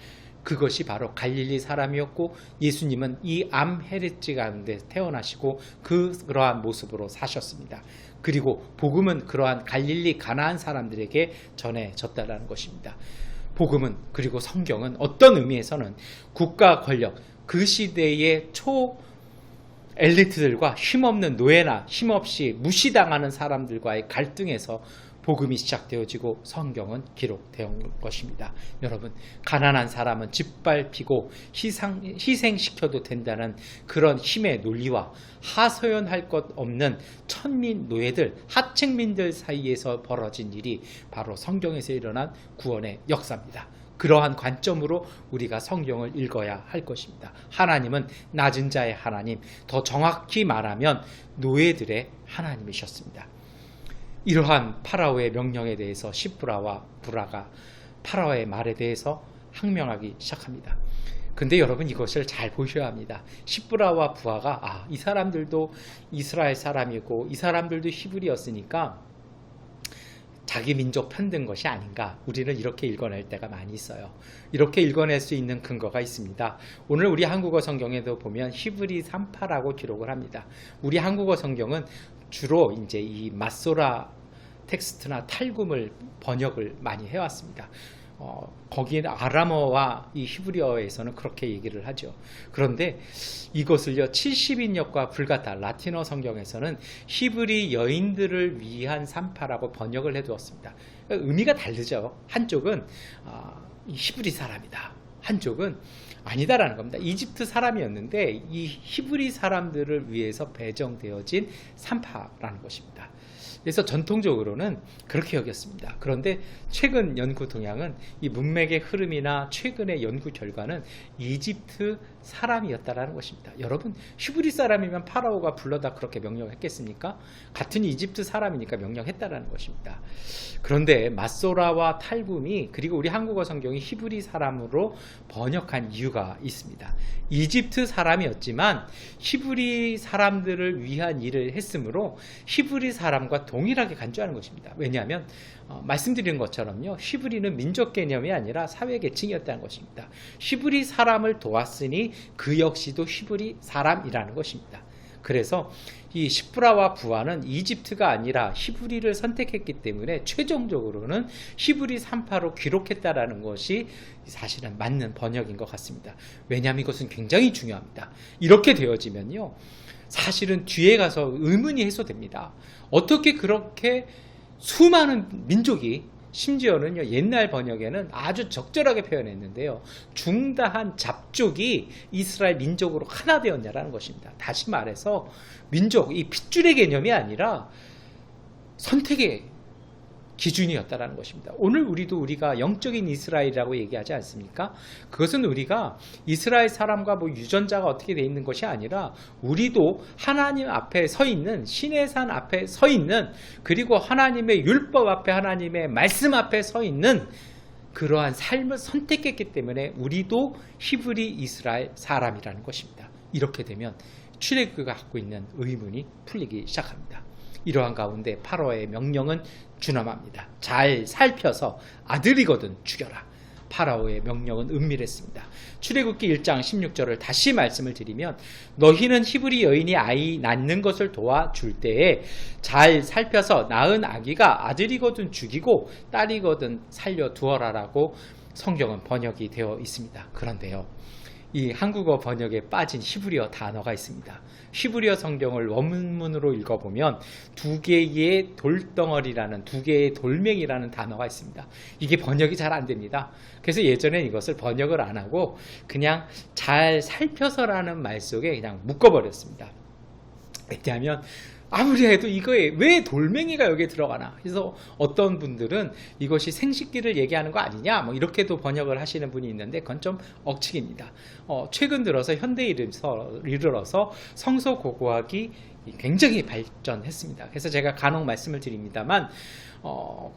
그것이 바로 갈릴리 사람이었고 예수님은 이 암헤레츠 가운데 태어나시고 그러한 모습으로 사셨습니다. 그리고 복음은 그러한 갈릴리 가나안 사람들에게 전해졌다는 것입니다. 복음은, 그리고 성경은 어떤 의미에서는 국가 권력, 그 시대의 초 엘리트들과 힘없는 노예나 힘없이 무시당하는 사람들과의 갈등에서 복음이 시작되어지고 성경은 기록된 것입니다. 여러분, 가난한 사람은 짓밟히고 희생시켜도 된다는 그런 힘의 논리와 하소연할 것 없는 천민 노예들, 하층민들 사이에서 벌어진 일이 바로 성경에서 일어난 구원의 역사입니다. 그러한 관점으로 우리가 성경을 읽어야 할 것입니다. 하나님은 낮은 자의 하나님, 더 정확히 말하면 노예들의 하나님이셨습니다. 이러한 파라오의 명령에 대해서 시브라와 부라가 파라오의 말에 대해서 항명하기 시작합니다. 근데 여러분, 이것을 잘 보셔야 합니다. 시브라와 부하가 이 사람들도 이스라엘 사람이고 이 사람들도 히브리였으니까 자기 민족 편든 것이 아닌가, 우리는 이렇게 읽어낼 때가 많이 있어요. 이렇게 읽어낼 수 있는 근거가 있습니다. 오늘 우리 한국어 성경에도 보면 히브리 산파라고 기록을 합니다. 우리 한국어 성경은 주로 이제 이 마소라 텍스트나 탈굼을 번역을 많이 해왔습니다. 거기에는 아람어와 이 히브리어에서는 그렇게 얘기를 하죠. 그런데 이것을요, 70인역과 불같다 라틴어 성경에서는 히브리 여인들을 위한 산파라고 번역을 해두었습니다. 의미가 다르죠. 한쪽은 히브리 사람이다, 한쪽은 아니다라는 겁니다. 이집트 사람이었는데 이 히브리 사람들을 위해서 배정되어진 산파라는 것입니다. 그래서 전통적으로는 그렇게 여겼습니다. 그런데 최근 연구 동향은 이 문맥의 흐름이나 최근의 연구 결과는 이집트 사람이었다라는 것입니다. 여러분, 히브리 사람이면 파라오가 불러다 그렇게 명령했겠습니까? 같은 이집트 사람이니까 명령했다라는 것입니다. 그런데 마소라와 탈굼이, 그리고 우리 한국어 성경이 히브리 사람으로 번역한 이유가 있습니다. 이집트 사람이었지만 히브리 사람들을 위한 일을 했으므로 히브리 사람과 동일하게 간주하는 것입니다. 왜냐하면 말씀드린 것처럼요, 히브리는 민족 개념이 아니라 사회 계층이었다는 것입니다. 히브리 사람을 도왔으니 그 역시도 히브리 사람이라는 것입니다. 그래서 이 시브라와 부하는 이집트가 아니라 히브리를 선택했기 때문에 최종적으로는 히브리 산파로 기록했다라는 것이 사실은 맞는 번역인 것 같습니다. 왜냐하면 이것은 굉장히 중요합니다. 이렇게 되어지면요, 사실은 뒤에 가서 의문이 해소됩니다. 어떻게 그렇게 수많은 민족이, 심지어는요, 옛날 번역에는 아주 적절하게 표현했는데요, 중다한 잡족이 이스라엘 민족으로 하나 되었냐라는 것입니다. 다시 말해서 민족, 이 핏줄의 개념이 아니라 선택의 기준이었다라는 것입니다. 오늘 우리가 영적인 이스라엘이라고 얘기하지 않습니까? 그것은 우리가 이스라엘 사람과 뭐 유전자가 어떻게 돼 있는 것이 아니라 우리도 하나님 앞에 서 있는, 신의 산 앞에 서 있는, 그리고 하나님의 율법 앞에, 하나님의 말씀 앞에 서 있는 그러한 삶을 선택했기 때문에 우리도 히브리 이스라엘 사람이라는 것입니다. 이렇게 되면 출애굽가 갖고 있는 의문이 풀리기 시작합니다. 이러한 가운데 파라오의 명령은 준엄합니다. 잘 살펴서 아들이거든 죽여라. 파라오의 명령은 은밀했습니다. 출애굽기 1장 16절을 다시 말씀을 드리면, 너희는 히브리 여인이 아이 낳는 것을 도와줄 때에 잘 살펴서 낳은 아기가 아들이거든 죽이고 딸이거든 살려두어라라고 성경은 번역이 되어 있습니다. 그런데요, 이 한국어 번역에 빠진 히브리어 단어가 있습니다. 히브리어 성경을 원문으로 읽어보면 두 개의 돌덩어리라는, 두 개의 돌멩이라는 단어가 있습니다. 이게 번역이 잘 안 됩니다. 그래서 예전에 이것을 번역을 안 하고 그냥 잘 살펴서라는 말 속에 그냥 묶어버렸습니다. 왜냐하면 아무리 해도 이거에 왜 돌멩이가 여기에 들어가나. 그래서 어떤 분들은 이것이 생식기를 얘기하는 거 아니냐, 뭐 이렇게도 번역을 하시는 분이 있는데 그건 좀 억측입니다. 최근 들어서 현대에 이르러서 성서고고학이 굉장히 발전했습니다. 그래서 제가 간혹 말씀을 드립니다만,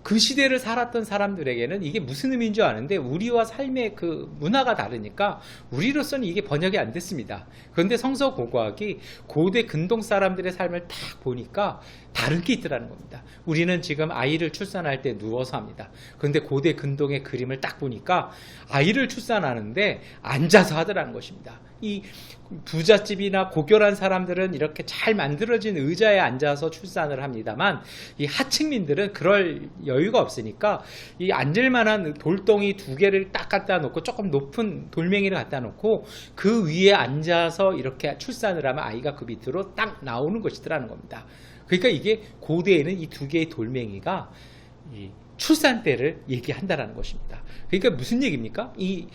그 시대를 살았던 사람들에게는 이게 무슨 의미인 줄 아는데 우리와 삶의 그 문화가 다르니까 우리로서는 이게 번역이 안 됐습니다. 그런데 성서고고학이 고대 근동 사람들의 삶을 딱 보니까 다른 게 있더라는 겁니다. 우리는 지금 아이를 출산할 때 누워서 합니다. 그런데 고대 근동의 그림을 딱 보니까 아이를 출산하는데 앉아서 하더라는 것입니다. 이 부잣집이나 고결한 사람들은 이렇게 잘 만들어진 의자에 앉아서 출산을 합니다만, 이 하층민들은 그럴 여유가 없으니까 이 앉을 만한 돌덩이 두 개를 딱 갖다 놓고, 조금 높은 돌멩이를 갖다 놓고 그 위에 앉아서 이렇게 출산을 하면 아이가 그 밑으로 딱 나오는 것이더라는 겁니다. 그러니까 이게 고대에는 이 두 개의 돌멩이가 이 출산 때를 얘기한다라는 것입니다. 그러니까 무슨 얘기입니까? 이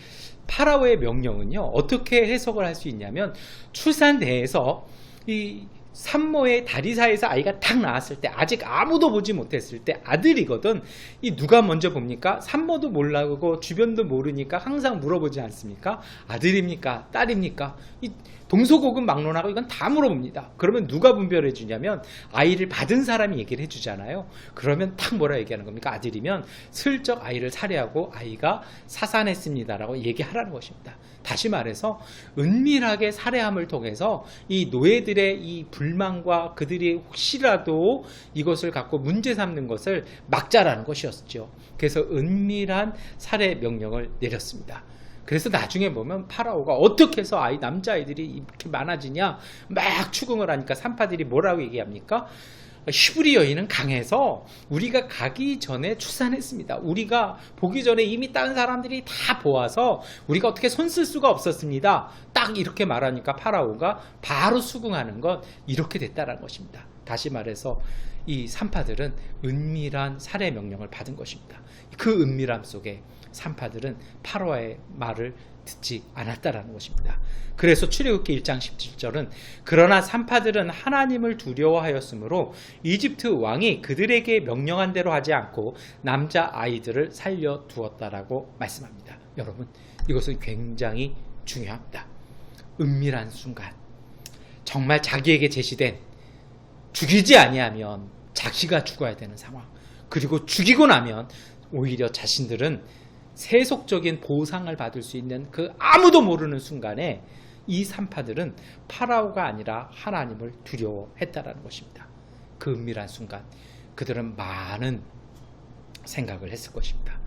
파라오의 명령은요, 어떻게 해석을 할 수 있냐면, 출산대에서 이 산모의 다리 사이에서 아이가 탁 나왔을 때, 아직 아무도 보지 못했을 때 아들이거든. 이 누가 먼저 봅니까? 산모도 몰라고 주변도 모르니까 항상 물어보지 않습니까? 아들입니까? 딸입니까? 이 동서고금 막론하고 이건 다 물어봅니다. 그러면 누가 분별해 주냐면 아이를 받은 사람이 얘기를 해주잖아요. 그러면 딱 뭐라 얘기하는 겁니까? 아들이면 슬쩍 아이를 살해하고 아이가 사산했습니다라고 얘기하라는 것입니다. 다시 말해서 은밀하게 살해함을 통해서 이 노예들의 이 불만과 그들이 혹시라도 이것을 갖고 문제 삼는 것을 막자라는 것이었죠. 그래서 은밀한 살해 명령을 내렸습니다. 그래서 나중에 보면 파라오가 어떻게 해서 남자아이들이 이렇게 많아지냐 막 추궁을 하니까 산파들이 뭐라고 얘기합니까? 히브리 여인은 강해서 우리가 가기 전에 출산했습니다. 우리가 보기 전에 이미 다른 사람들이 다 보아서 우리가 어떻게 손 쓸 수가 없었습니다. 딱 이렇게 말하니까 파라오가 바로 수긍하는 건 이렇게 됐다는 것입니다. 다시 말해서 이 산파들은 은밀한 살해 명령을 받은 것입니다. 그 은밀함 속에 산파들은 파라오의 말을 듣지 않았다라는 것입니다. 그래서 출애굽기 1장 17절은 그러나 산파들은 하나님을 두려워하였으므로 이집트 왕이 그들에게 명령한 대로 하지 않고 남자 아이들을 살려두었다라고 말씀합니다. 여러분, 이것은 굉장히 중요합니다. 은밀한 순간, 정말 자기에게 제시된 죽이지 아니하면 자기가 죽어야 되는 상황, 그리고 죽이고 나면 오히려 자신들은 세속적인 보상을 받을 수 있는 그 아무도 모르는 순간에 이 산파들은 파라오가 아니라 하나님을 두려워했다라는 것입니다. 그 은밀한 순간 그들은 많은 생각을 했을 것입니다.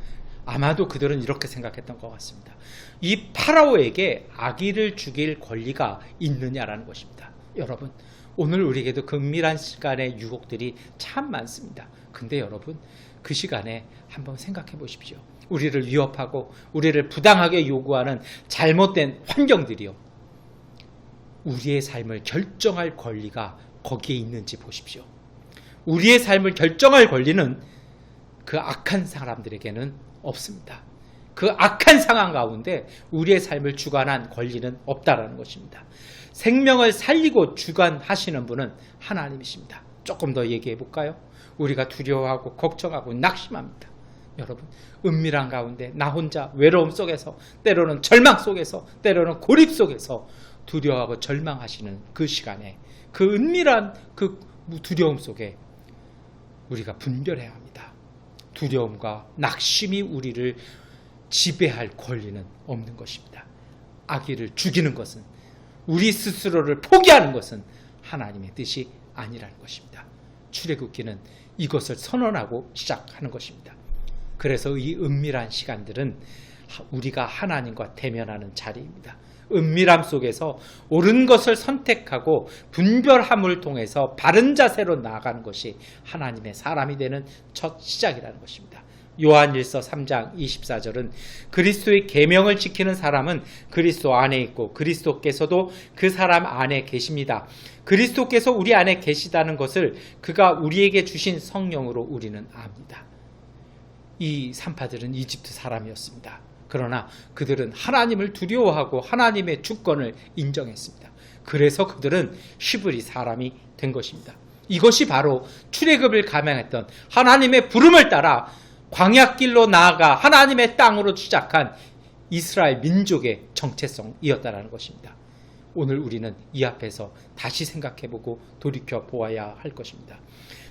아마도 그들은 이렇게 생각했던 것 같습니다. 이 파라오에게 아기를 죽일 권리가 있느냐라는 것입니다. 여러분, 오늘 우리에게도 그 은밀한 시간의 유혹들이 참 많습니다. 근데 여러분, 그 시간에 한번 생각해 보십시오. 우리를 위협하고 우리를 부당하게 요구하는 잘못된 환경들이요, 우리의 삶을 결정할 권리가 거기에 있는지 보십시오. 우리의 삶을 결정할 권리는 그 악한 사람들에게는 없습니다. 그 악한 상황 가운데 우리의 삶을 주관한 권리는 없다라는 것입니다. 생명을 살리고 주관하시는 분은 하나님이십니다. 조금 더 얘기해 볼까요? 우리가 두려워하고 걱정하고 낙심합니다. 여러분, 은밀한 가운데 나 혼자 외로움 속에서, 때로는 절망 속에서, 때로는 고립 속에서 두려워하고 절망하시는 그 시간에, 그 은밀한 그 두려움 속에 우리가 분별해야 합니다. 두려움과 낙심이 우리를 지배할 권리는 없는 것입니다. 아기를 죽이는 것은, 우리 스스로를 포기하는 것은 하나님의 뜻이 아니라는 것입니다. 출애굽기는 이것을 선언하고 시작하는 것입니다. 그래서 이 은밀한 시간들은 우리가 하나님과 대면하는 자리입니다. 은밀함 속에서 옳은 것을 선택하고 분별함을 통해서 바른 자세로 나아가는 것이 하나님의 사람이 되는 첫 시작이라는 것입니다. 요한일서 3장 24절은 그리스도의 계명을 지키는 사람은 그리스도 안에 있고 그리스도께서도 그 사람 안에 계십니다. 그리스도께서 우리 안에 계시다는 것을 그가 우리에게 주신 성령으로 우리는 압니다. 이 산파들은 이집트 사람이었습니다. 그러나 그들은 하나님을 두려워하고 하나님의 주권을 인정했습니다. 그래서 그들은 히브리 사람이 된 것입니다. 이것이 바로 출애굽을 감행했던 하나님의 부름을 따라 광야길로 나아가 하나님의 땅으로 시작한 이스라엘 민족의 정체성이었다는 것입니다. 오늘 우리는 이 앞에서 다시 생각해보고 돌이켜 보아야 할 것입니다.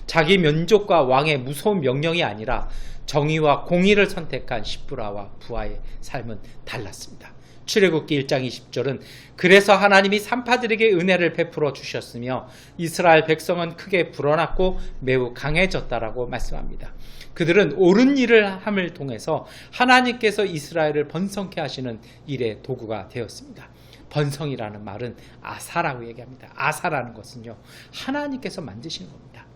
자기 민족과 왕의 무서운 명령이 아니라 정의와 공의를 선택한 시브라와 부하의 삶은 달랐습니다. 출애굽기 1장 20절은 그래서 하나님이 산파들에게 은혜를 베풀어 주셨으며 이스라엘 백성은 크게 불어났고 매우 강해졌다라고 말씀합니다. 그들은 옳은 일을 함을 통해서 하나님께서 이스라엘을 번성케 하시는 일의 도구가 되었습니다. 번성이라는 말은 아사라고 얘기합니다. 아사라는 것은요, 하나님께서 만드신 겁니다.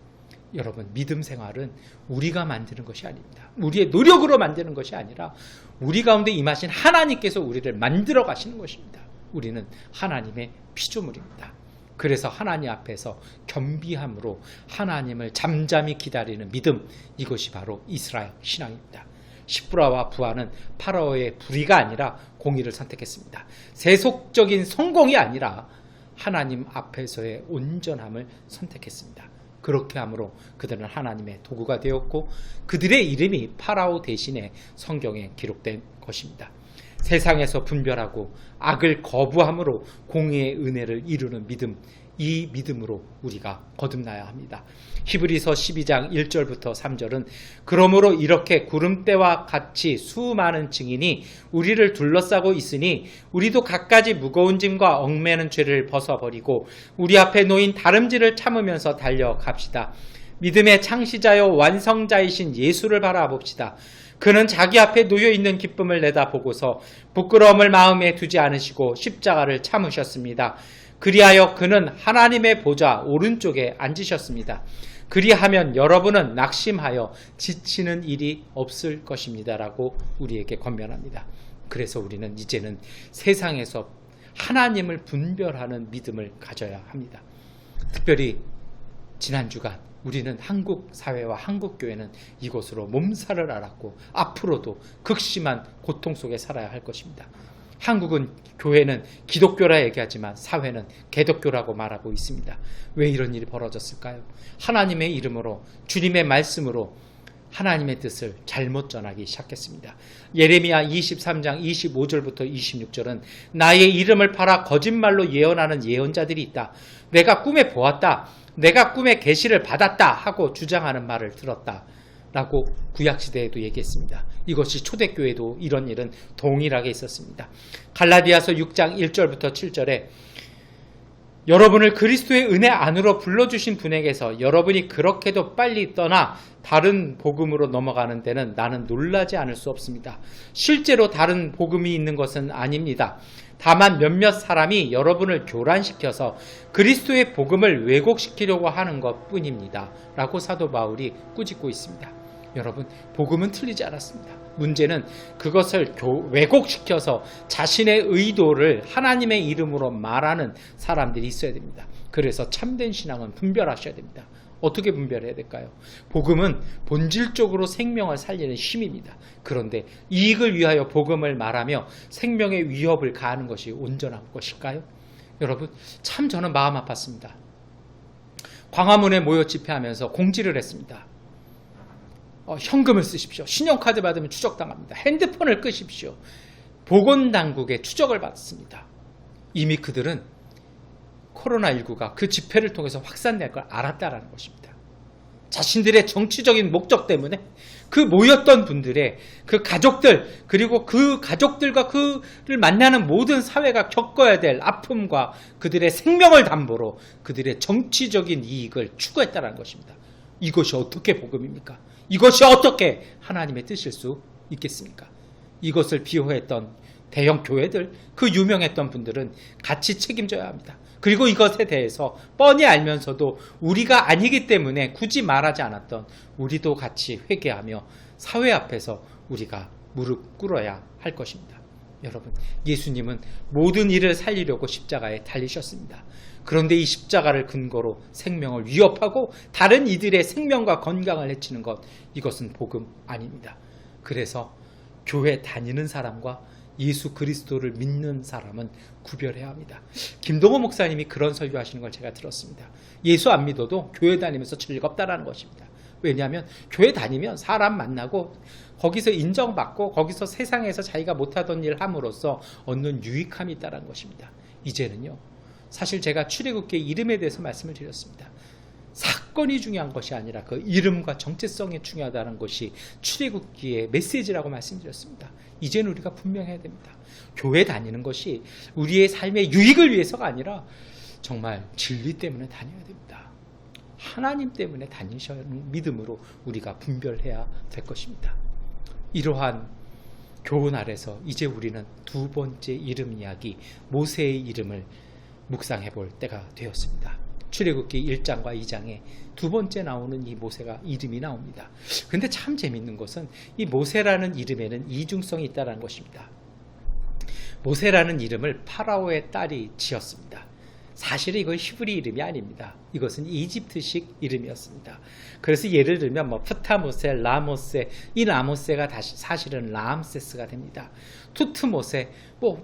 여러분, 믿음 생활은 우리가 만드는 것이 아닙니다. 우리의 노력으로 만드는 것이 아니라 우리 가운데 임하신 하나님께서 우리를 만들어 가시는 것입니다. 우리는 하나님의 피조물입니다. 그래서 하나님 앞에서 겸비함으로 하나님을 잠잠히 기다리는 믿음, 이것이 바로 이스라엘 신앙입니다. 시브라와 부하는 파라오의 불의가 아니라 공의를 선택했습니다. 세속적인 성공이 아니라 하나님 앞에서의 온전함을 선택했습니다. 그렇게 함으로 그들은 하나님의 도구가 되었고 그들의 이름이 파라오 대신에 성경에 기록된 것입니다. 세상에서 분별하고 악을 거부함으로 공의의 은혜를 이루는 믿음, 이 믿음으로 우리가 거듭나야 합니다. 히브리서 12장 1절부터 3절은 그러므로 이렇게 구름대와 같이 수많은 증인이 우리를 둘러싸고 있으니 우리도 갖가지 무거운 짐과 얽매는 죄를 벗어버리고 우리 앞에 놓인 다름질을 참으면서 달려갑시다. 믿음의 창시자요 완성자이신 예수를 바라봅시다. 그는 자기 앞에 놓여있는 기쁨을 내다보고서 부끄러움을 마음에 두지 않으시고 십자가를 참으셨습니다. 그리하여 그는 하나님의 보좌 오른쪽에 앉으셨습니다. 그리하면 여러분은 낙심하여 지치는 일이 없을 것입니다. 라고 우리에게 권면합니다. 그래서 우리는 이제는 세상에서 하나님을 분별하는 믿음을 가져야 합니다. 특별히 지난 주간 우리는 한국 사회와 한국 교회는 이것으로 몸살을 앓았고 앞으로도 극심한 고통 속에 살아야 할 것입니다. 한국은 교회는 기독교라 얘기하지만 사회는 개독교라고 말하고 있습니다. 왜 이런 일이 벌어졌을까요? 하나님의 이름으로 주님의 말씀으로 하나님의 뜻을 잘못 전하기 시작했습니다. 예레미야 23장 25절부터 26절은 나의 이름을 팔아 거짓말로 예언하는 예언자들이 있다. 내가 꿈에 보았다. 내가 꿈에 계시를 받았다 하고 주장하는 말을 들었다. 라고 구약시대에도 얘기했습니다. 이것이 초대교회도 이런 일은 동일하게 있었습니다. 갈라디아서 6장 1절부터 7절에 여러분을 그리스도의 은혜 안으로 불러주신 분에게서 여러분이 그렇게도 빨리 떠나 다른 복음으로 넘어가는 데는 나는 놀라지 않을 수 없습니다. 실제로 다른 복음이 있는 것은 아닙니다. 다만 몇몇 사람이 여러분을 교란시켜서 그리스도의 복음을 왜곡시키려고 하는 것 뿐입니다. 라고 사도 바울이 꾸짖고 있습니다. 여러분, 복음은 틀리지 않았습니다. 문제는 그것을 왜곡시켜서 자신의 의도를 하나님의 이름으로 말하는 사람들이 있어야 됩니다. 그래서 참된 신앙은 분별하셔야 됩니다. 어떻게 분별해야 될까요? 복음은 본질적으로 생명을 살리는 힘입니다. 그런데 이익을 위하여 복음을 말하며 생명의 위협을 가하는 것이 온전한 것일까요? 여러분, 참 저는 마음 아팠습니다. 광화문에 모여 집회하면서 공지를 했습니다. 현금을 쓰십시오. 신용카드 받으면 추적당합니다. 핸드폰을 끄십시오. 보건당국의 추적을 받습니다. 이미 그들은 코로나19가 그 집회를 통해서 확산될 걸 알았다라는 것입니다. 자신들의 정치적인 목적 때문에 그 모였던 분들의 그 가족들, 그리고 그 가족들과 그를 만나는 모든 사회가 겪어야 될 아픔과 그들의 생명을 담보로 그들의 정치적인 이익을 추구했다는 것입니다. 이것이 어떻게 복음입니까? 이것이 어떻게 하나님의 뜻일 수 있겠습니까? 이것을 비호했던 대형 교회들, 그 유명했던 분들은 같이 책임져야 합니다. 그리고 이것에 대해서 뻔히 알면서도 우리가 아니기 때문에 굳이 말하지 않았던 우리도 같이 회개하며 사회 앞에서 우리가 무릎 꿇어야 할 것입니다. 여러분, 예수님은 모든 일을 살리려고 십자가에 달리셨습니다. 그런데 이 십자가를 근거로 생명을 위협하고 다른 이들의 생명과 건강을 해치는 것, 이것은 복음 아닙니다. 그래서 교회 다니는 사람과 예수 그리스도를 믿는 사람은 구별해야 합니다. 김동호 목사님이 그런 설교하시는 걸 제가 들었습니다. 예수 안 믿어도 교회 다니면서 즐겁다라는 것입니다. 왜냐하면 교회 다니면 사람 만나고 거기서 인정받고 거기서 세상에서 자기가 못하던 일 함으로써 얻는 유익함이 있다는 것입니다. 이제는요, 사실 제가 출애굽기의 이름에 대해서 말씀을 드렸습니다. 사건이 중요한 것이 아니라 그 이름과 정체성이 중요하다는 것이 출애굽기의 메시지라고 말씀드렸습니다. 이제는 우리가 분명해야 됩니다. 교회 다니는 것이 우리의 삶의 유익을 위해서가 아니라 정말 진리 때문에 다녀야 됩니다. 하나님 때문에 다니시는 믿음으로 우리가 분별해야 될 것입니다. 이러한 교훈 아래서 이제 우리는 두 번째 이름 이야기, 모세의 이름을 묵상해 볼 때가 되었습니다. 출애굽기 1장과 2장에 두 번째 나오는 이 모세가 이름이 나옵니다. 그런데 참 재밌는 것은 이 모세라는 이름에는 이중성이 있다는 것입니다. 모세라는 이름을 파라오의 딸이 지었습니다. 사실은 이건 히브리 이름이 아닙니다. 이것은 이집트식 이름이었습니다. 그래서 예를 들면 프타모세, 라모세, 이 라모세가 사실은 라암세스가 됩니다. 투트모세,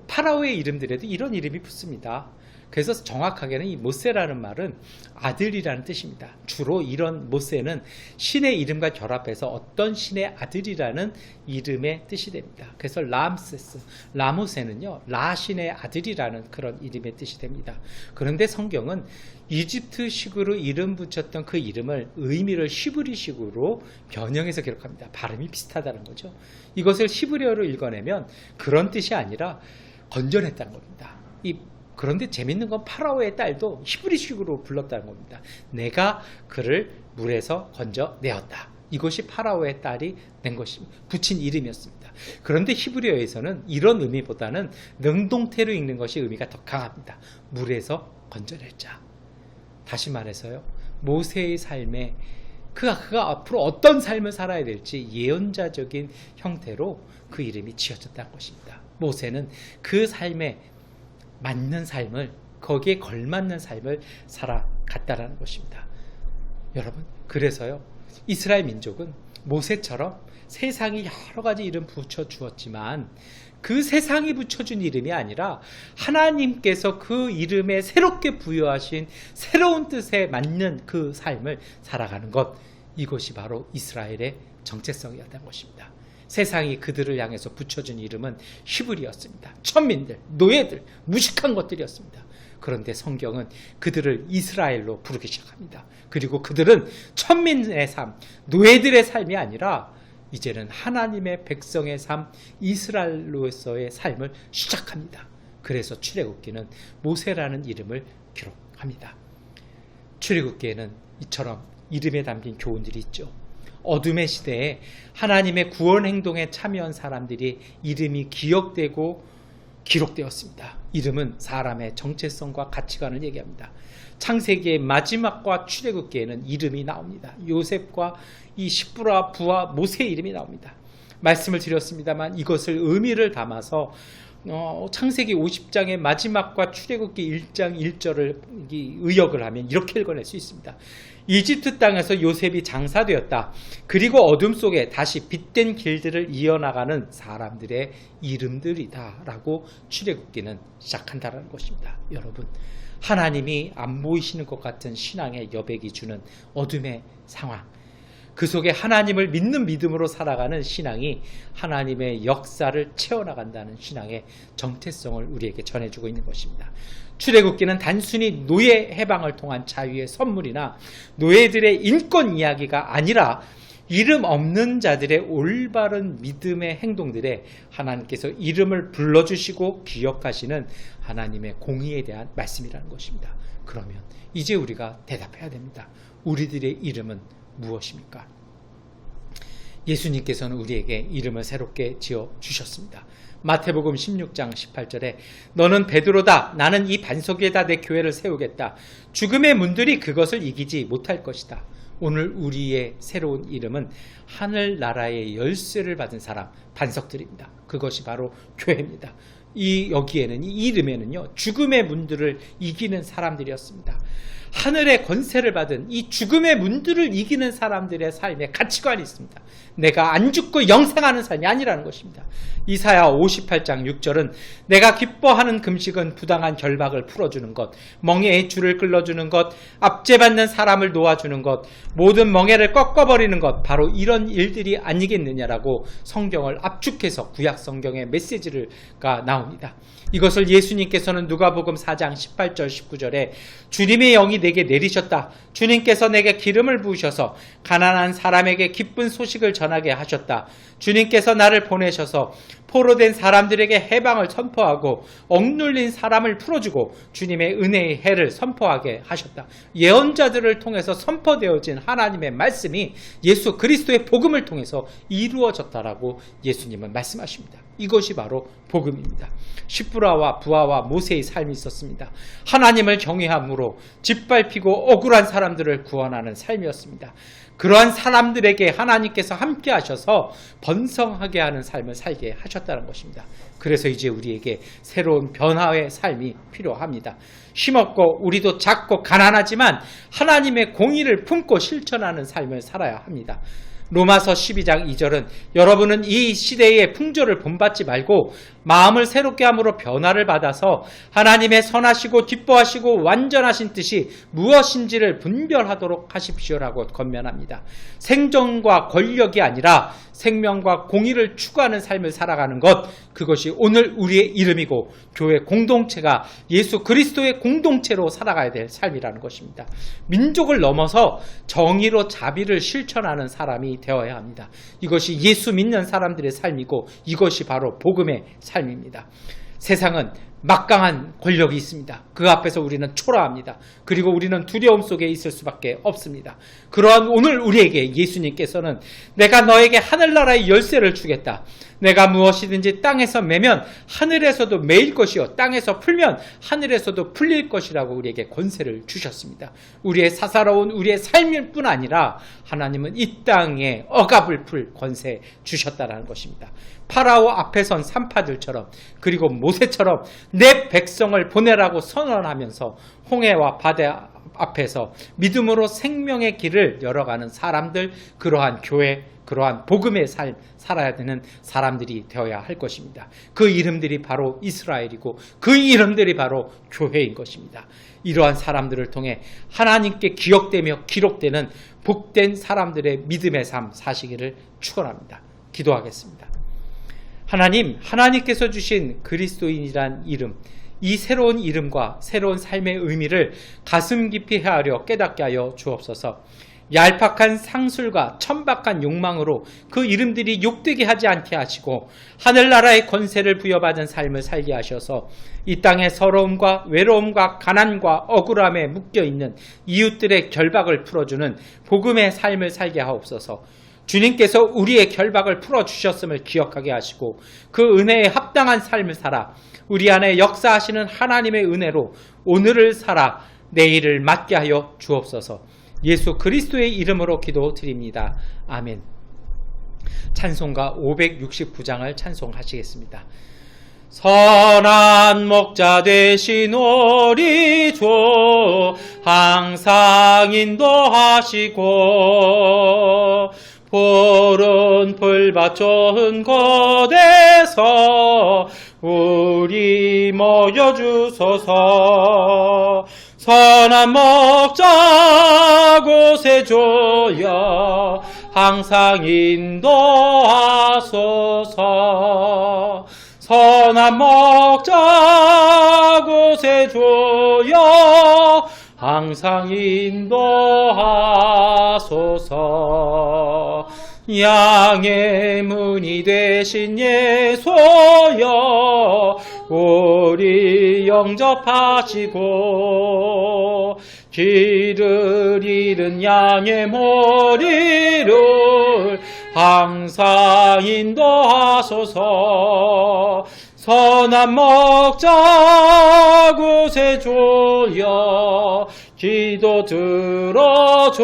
파라오의 이름들에도 이런 이름이 붙습니다. 그래서 정확하게는 이 모세라는 말은 아들이라는 뜻입니다. 주로 이런 모세는 신의 이름과 결합해서 어떤 신의 아들이라는 이름의 뜻이 됩니다. 그래서 람세스, 라모세는요, 라신의 아들이라는 그런 이름의 뜻이 됩니다. 그런데 성경은 이집트식으로 이름 붙였던 그 이름을 의미를 히브리식으로 변형해서 기록합니다. 발음이 비슷하다는 거죠. 이것을 히브리어로 읽어내면 그런 뜻이 아니라 건져냈다는 겁니다. 그런데 재밌는 건 파라오의 딸도 히브리식으로 불렀다는 겁니다. 내가 그를 물에서 건져내었다. 이것이 파라오의 딸이 낸 것입니다. 붙인 이름이었습니다. 그런데 히브리어에서는 이런 의미보다는 능동태로 읽는 것이 의미가 더 강합니다. 물에서 건져낼 자. 다시 말해서요, 모세의 삶에 그가 앞으로 어떤 삶을 살아야 될지 예언자적인 형태로 그 이름이 지어졌다는 것입니다. 모세는 그 삶에 맞는 삶을, 거기에 걸맞는 삶을 살아갔다라는 것입니다. 여러분, 그래서요, 이스라엘 민족은 모세처럼 세상이 여러 가지 이름 붙여주었지만 그 세상이 붙여준 이름이 아니라 하나님께서 그 이름에 새롭게 부여하신 새로운 뜻에 맞는 그 삶을 살아가는 것, 이것이 바로 이스라엘의 정체성이었다는 것입니다. 세상이 그들을 향해서 붙여준 이름은 히브리였습니다. 천민들, 노예들, 무식한 것들이었습니다. 그런데 성경은 그들을 이스라엘로 부르기 시작합니다. 그리고 그들은 천민의 삶, 노예들의 삶이 아니라 이제는 하나님의 백성의 삶, 이스라엘로서의 삶을 시작합니다. 그래서 출애굽기는 모세라는 이름을 기록합니다. 출애굽기에는 이처럼 이름에 담긴 교훈들이 있죠. 어둠의 시대에 하나님의 구원 행동에 참여한 사람들이 이름이 기억되고 기록되었습니다. 이름은 사람의 정체성과 가치관을 얘기합니다. 창세기의 마지막과 출애굽기에는 이름이 나옵니다. 요셉과 이 십부라 부하 모세의 이름이 나옵니다. 말씀을 드렸습니다만 이것을 의미를 담아서 창세기 50장의 마지막과 출애굽기 1장 1절을 의역을 하면 이렇게 읽어낼 수 있습니다. 이집트 땅에서 요셉이 장사되었다. 그리고 어둠 속에 다시 빛된 길들을 이어나가는 사람들의 이름들이다 라고 출애굽기는 시작한다는 것입니다. 여러분, 하나님이 안 보이시는 것 같은 신앙의 여백이 주는 어둠의 상황, 그 속에 하나님을 믿는 믿음으로 살아가는 신앙이 하나님의 역사를 채워나간다는 신앙의 정체성을 우리에게 전해주고 있는 것입니다. 출애굽기는 단순히 노예 해방을 통한 자유의 선물이나 노예들의 인권 이야기가 아니라 이름 없는 자들의 올바른 믿음의 행동들에 하나님께서 이름을 불러주시고 기억하시는 하나님의 공의에 대한 말씀이라는 것입니다. 그러면 이제 우리가 대답해야 됩니다. 우리들의 이름은 무엇입니까? 예수님께서는 우리에게 이름을 새롭게 지어주셨습니다. 마태복음 16장 18절에 너는 베드로다. 나는 이 반석 위에다 내 교회를 세우겠다. 죽음의 문들이 그것을 이기지 못할 것이다. 오늘 우리의 새로운 이름은 하늘나라의 열쇠를 받은 사람, 반석들입니다. 그것이 바로 교회입니다. 여기에는, 이 이름에는요, 죽음의 문들을 이기는 사람들이었습니다. 하늘의 권세를 받은 이 죽음의 문들을 이기는 사람들의 삶에 가치관이 있습니다. 내가 안 죽고 영생하는 삶이 아니라는 것입니다. 이사야 58장 6절은 내가 기뻐하는 금식은 부당한 결박을 풀어주는 것, 멍에의 줄을 끌어주는 것, 압제받는 사람을 놓아주는 것, 모든 멍에를 꺾어버리는 것, 바로 이런 일들이 아니겠느냐라고 성경을 압축해서 구약 성경의 메시지가 나옵니다. 이것을 예수님께서는 누가복음 4장 18절 19절에 주님의 영이 내게 내리셨다. 주님께서 내게 기름을 부으셔서 가난한 사람에게 기쁜 소식을 전하게 하셨다. 주님께서 나를 보내셔서 포로된 사람들에게 해방을 선포하고 억눌린 사람을 풀어주고 주님의 은혜의 해를 선포하게 하셨다. 예언자들을 통해서 선포되어진 하나님의 말씀이 예수 그리스도의 복음을 통해서 이루어졌다라고 예수님은 말씀하십니다. 이것이 바로 복음입니다. 십부라와 부하와 모세의 삶이 있었습니다. 하나님을 경외함으로 짓밟히고 억울한 사람들을 구원하는 삶이었습니다. 그러한 사람들에게 하나님께서 함께 하셔서 번성하게 하는 삶을 살게 하셨다는 것입니다. 그래서 이제 우리에게 새로운 변화의 삶이 필요합니다. 힘없고 우리도 작고 가난하지만 하나님의 공의를 품고 실천하는 삶을 살아야 합니다. 로마서 12장 2절은 여러분은 이 시대의 풍조를 본받지 말고 마음을 새롭게 함으로 변화를 받아서 하나님의 선하시고 기뻐하시고 완전하신 뜻이 무엇인지를 분별하도록 하십시오라고 권면합니다. 생존과 권력이 아니라 생명과 공의를 추구하는 삶을 살아가는 것, 그것이 오늘 우리의 이름이고 교회 공동체가 예수 그리스도의 공동체로 살아가야 될 삶이라는 것입니다. 민족을 넘어서 정의로 자비를 실천하는 사람이 되어야 합니다. 이것이 예수 믿는 사람들의 삶이고 이것이 바로 복음의 삶입니다. 세상은 막강한 권력이 있습니다. 그 앞에서 우리는 초라합니다. 그리고 우리는 두려움 속에 있을 수밖에 없습니다. 그러한 오늘 우리에게 예수님께서는 내가 너에게 하늘나라의 열쇠를 주겠다. 내가 무엇이든지 땅에서 매면 하늘에서도 매일 것이요 땅에서 풀면 하늘에서도 풀릴 것이라고 우리에게 권세를 주셨습니다. 우리의 사사로운 우리의 삶일 뿐 아니라 하나님은 이 땅에 억압을 풀 권세 주셨다는 것입니다. 파라오 앞에 선 산파들처럼 그리고 모세처럼 내 백성을 보내라고 선언하면서 홍해와 바다 앞에서 믿음으로 생명의 길을 열어가는 사람들, 그러한 교회, 그러한 복음의 삶 살아야 되는 사람들이 되어야 할 것입니다. 그 이름들이 바로 이스라엘이고 그 이름들이 바로 교회인 것입니다. 이러한 사람들을 통해 하나님께 기억되며 기록되는 복된 사람들의 믿음의 삶 사시기를 축원합니다. 기도하겠습니다. 하나님께서 주신 그리스도인이란 이름, 이 새로운 이름과 새로운 삶의 의미를 가슴 깊이 헤아려 깨닫게 하여 주옵소서. 얄팍한 상술과 천박한 욕망으로 그 이름들이 욕되게 하지 않게 하시고 하늘나라의 권세를 부여받은 삶을 살게 하셔서 이 땅의 서러움과 외로움과 가난과 억울함에 묶여있는 이웃들의 결박을 풀어주는 복음의 삶을 살게 하옵소서. 주님께서 우리의 결박을 풀어주셨음을 기억하게 하시고 그 은혜에 합당한 삶을 살아 우리 안에 역사하시는 하나님의 은혜로 오늘을 살아 내일을 맞게 하여 주옵소서. 예수 그리스도의 이름으로 기도드립니다. 아멘. 찬송가 569장을 찬송하시겠습니다. 선한 목자 되신 우리 주 항상 인도하시고 푸른 풀밭 좋은 곳에서 우리 모여주소서. 선한 목자 곳에 조여 항상 인도하소서. 선한 목자 구세주여 항상 인도하소서. 양의 문이 되신 예수여 우리 영접하시고 길을 잃은 양의 머리를 항상 인도하소서. 선한 목자 구세주여 기도 들어주소서.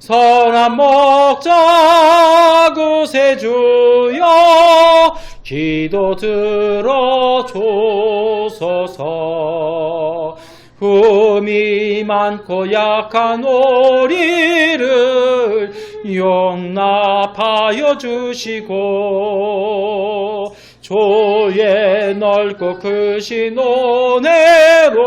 선한 목자 구세주여 기도 들어주소서. 흠이 많고 약한 우리를 용납하여 주시고 주의 넓고 크신 은혜로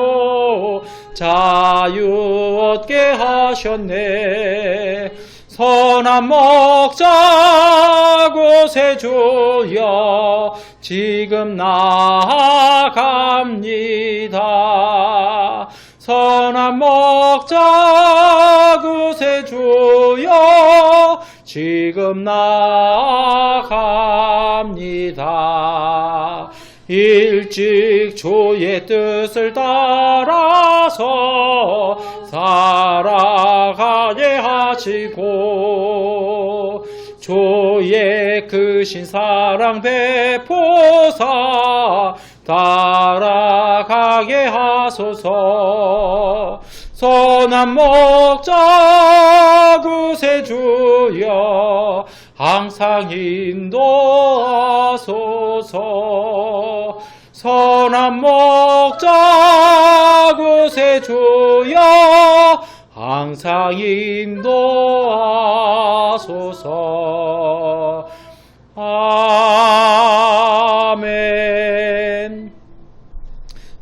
자유 얻게 하셨네. 선한 목자 구세주여 지금 나아갑니다. 선한 목자 구세주여 지금 나아갑니다. 일찍 주의 뜻을 따라서 살아가게 하시고 주의 크신 사랑 베푸사 따라가게 하소서. 선한 목자 구세주여 항상 인도하소서. 선한 목자 구세주여 항상 인도하소서. 아멘.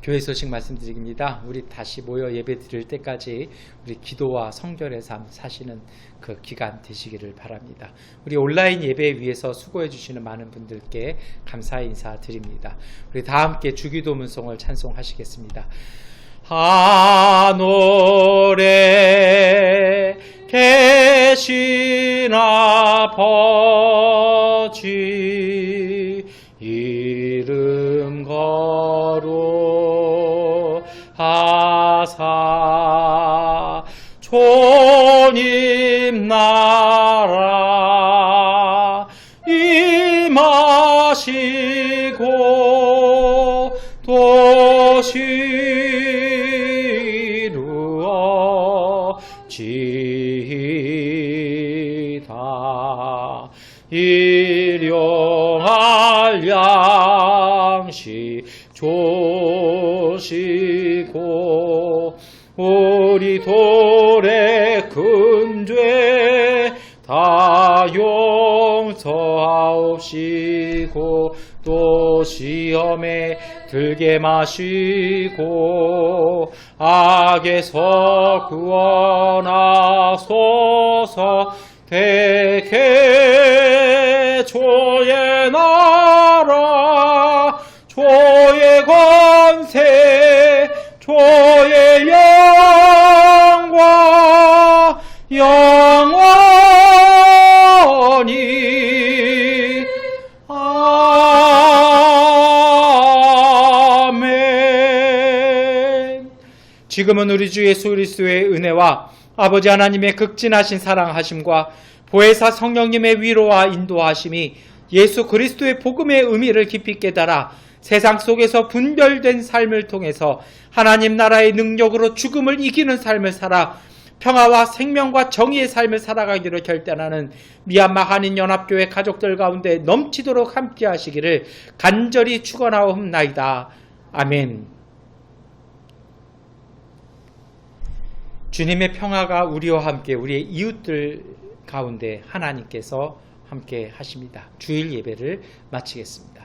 교회 소식 말씀드립니다. 우리 다시 모여 예배 드릴 때까지 우리 기도와 성결의 삶 사시는 그 기간 되시기를 바랍니다. 우리 온라인 예배 위해서 수고해 주시는 많은 분들께 감사의 인사 드립니다. 우리 다 함께 주기도문송을 찬송하시겠습니다. 하늘에 계신 아버지 이름 거룩하사 주님 나라 임하시고 도시 이루어지이다. 일용할 양식 주시고 우리 돌의 큰 죄 다 용서하옵시고 또 시험에 들게 마시고 악에서 구원하소서. 대개 주의 나라 주의 권세 주의 영광 영원히 아멘. 지금은 우리 주 예수 그리스도의 은혜와 아버지 하나님의 극진하신 사랑하심과 보혜사 성령님의 위로와 인도하심이 예수 그리스도의 복음의 의미를 깊이 깨달아 세상 속에서 분별된 삶을 통해서 하나님 나라의 능력으로 죽음을 이기는 삶을 살아 평화와 생명과 정의의 삶을 살아가기로 결단하는 미얀마 한인연합교회 가족들 가운데 넘치도록 함께 하시기를 간절히 축원하옵나이다. 아멘. 주님의 평화가 우리와 함께 우리의 이웃들 가운데 하나님께서 함께 하십니다. 주일 예배를 마치겠습니다.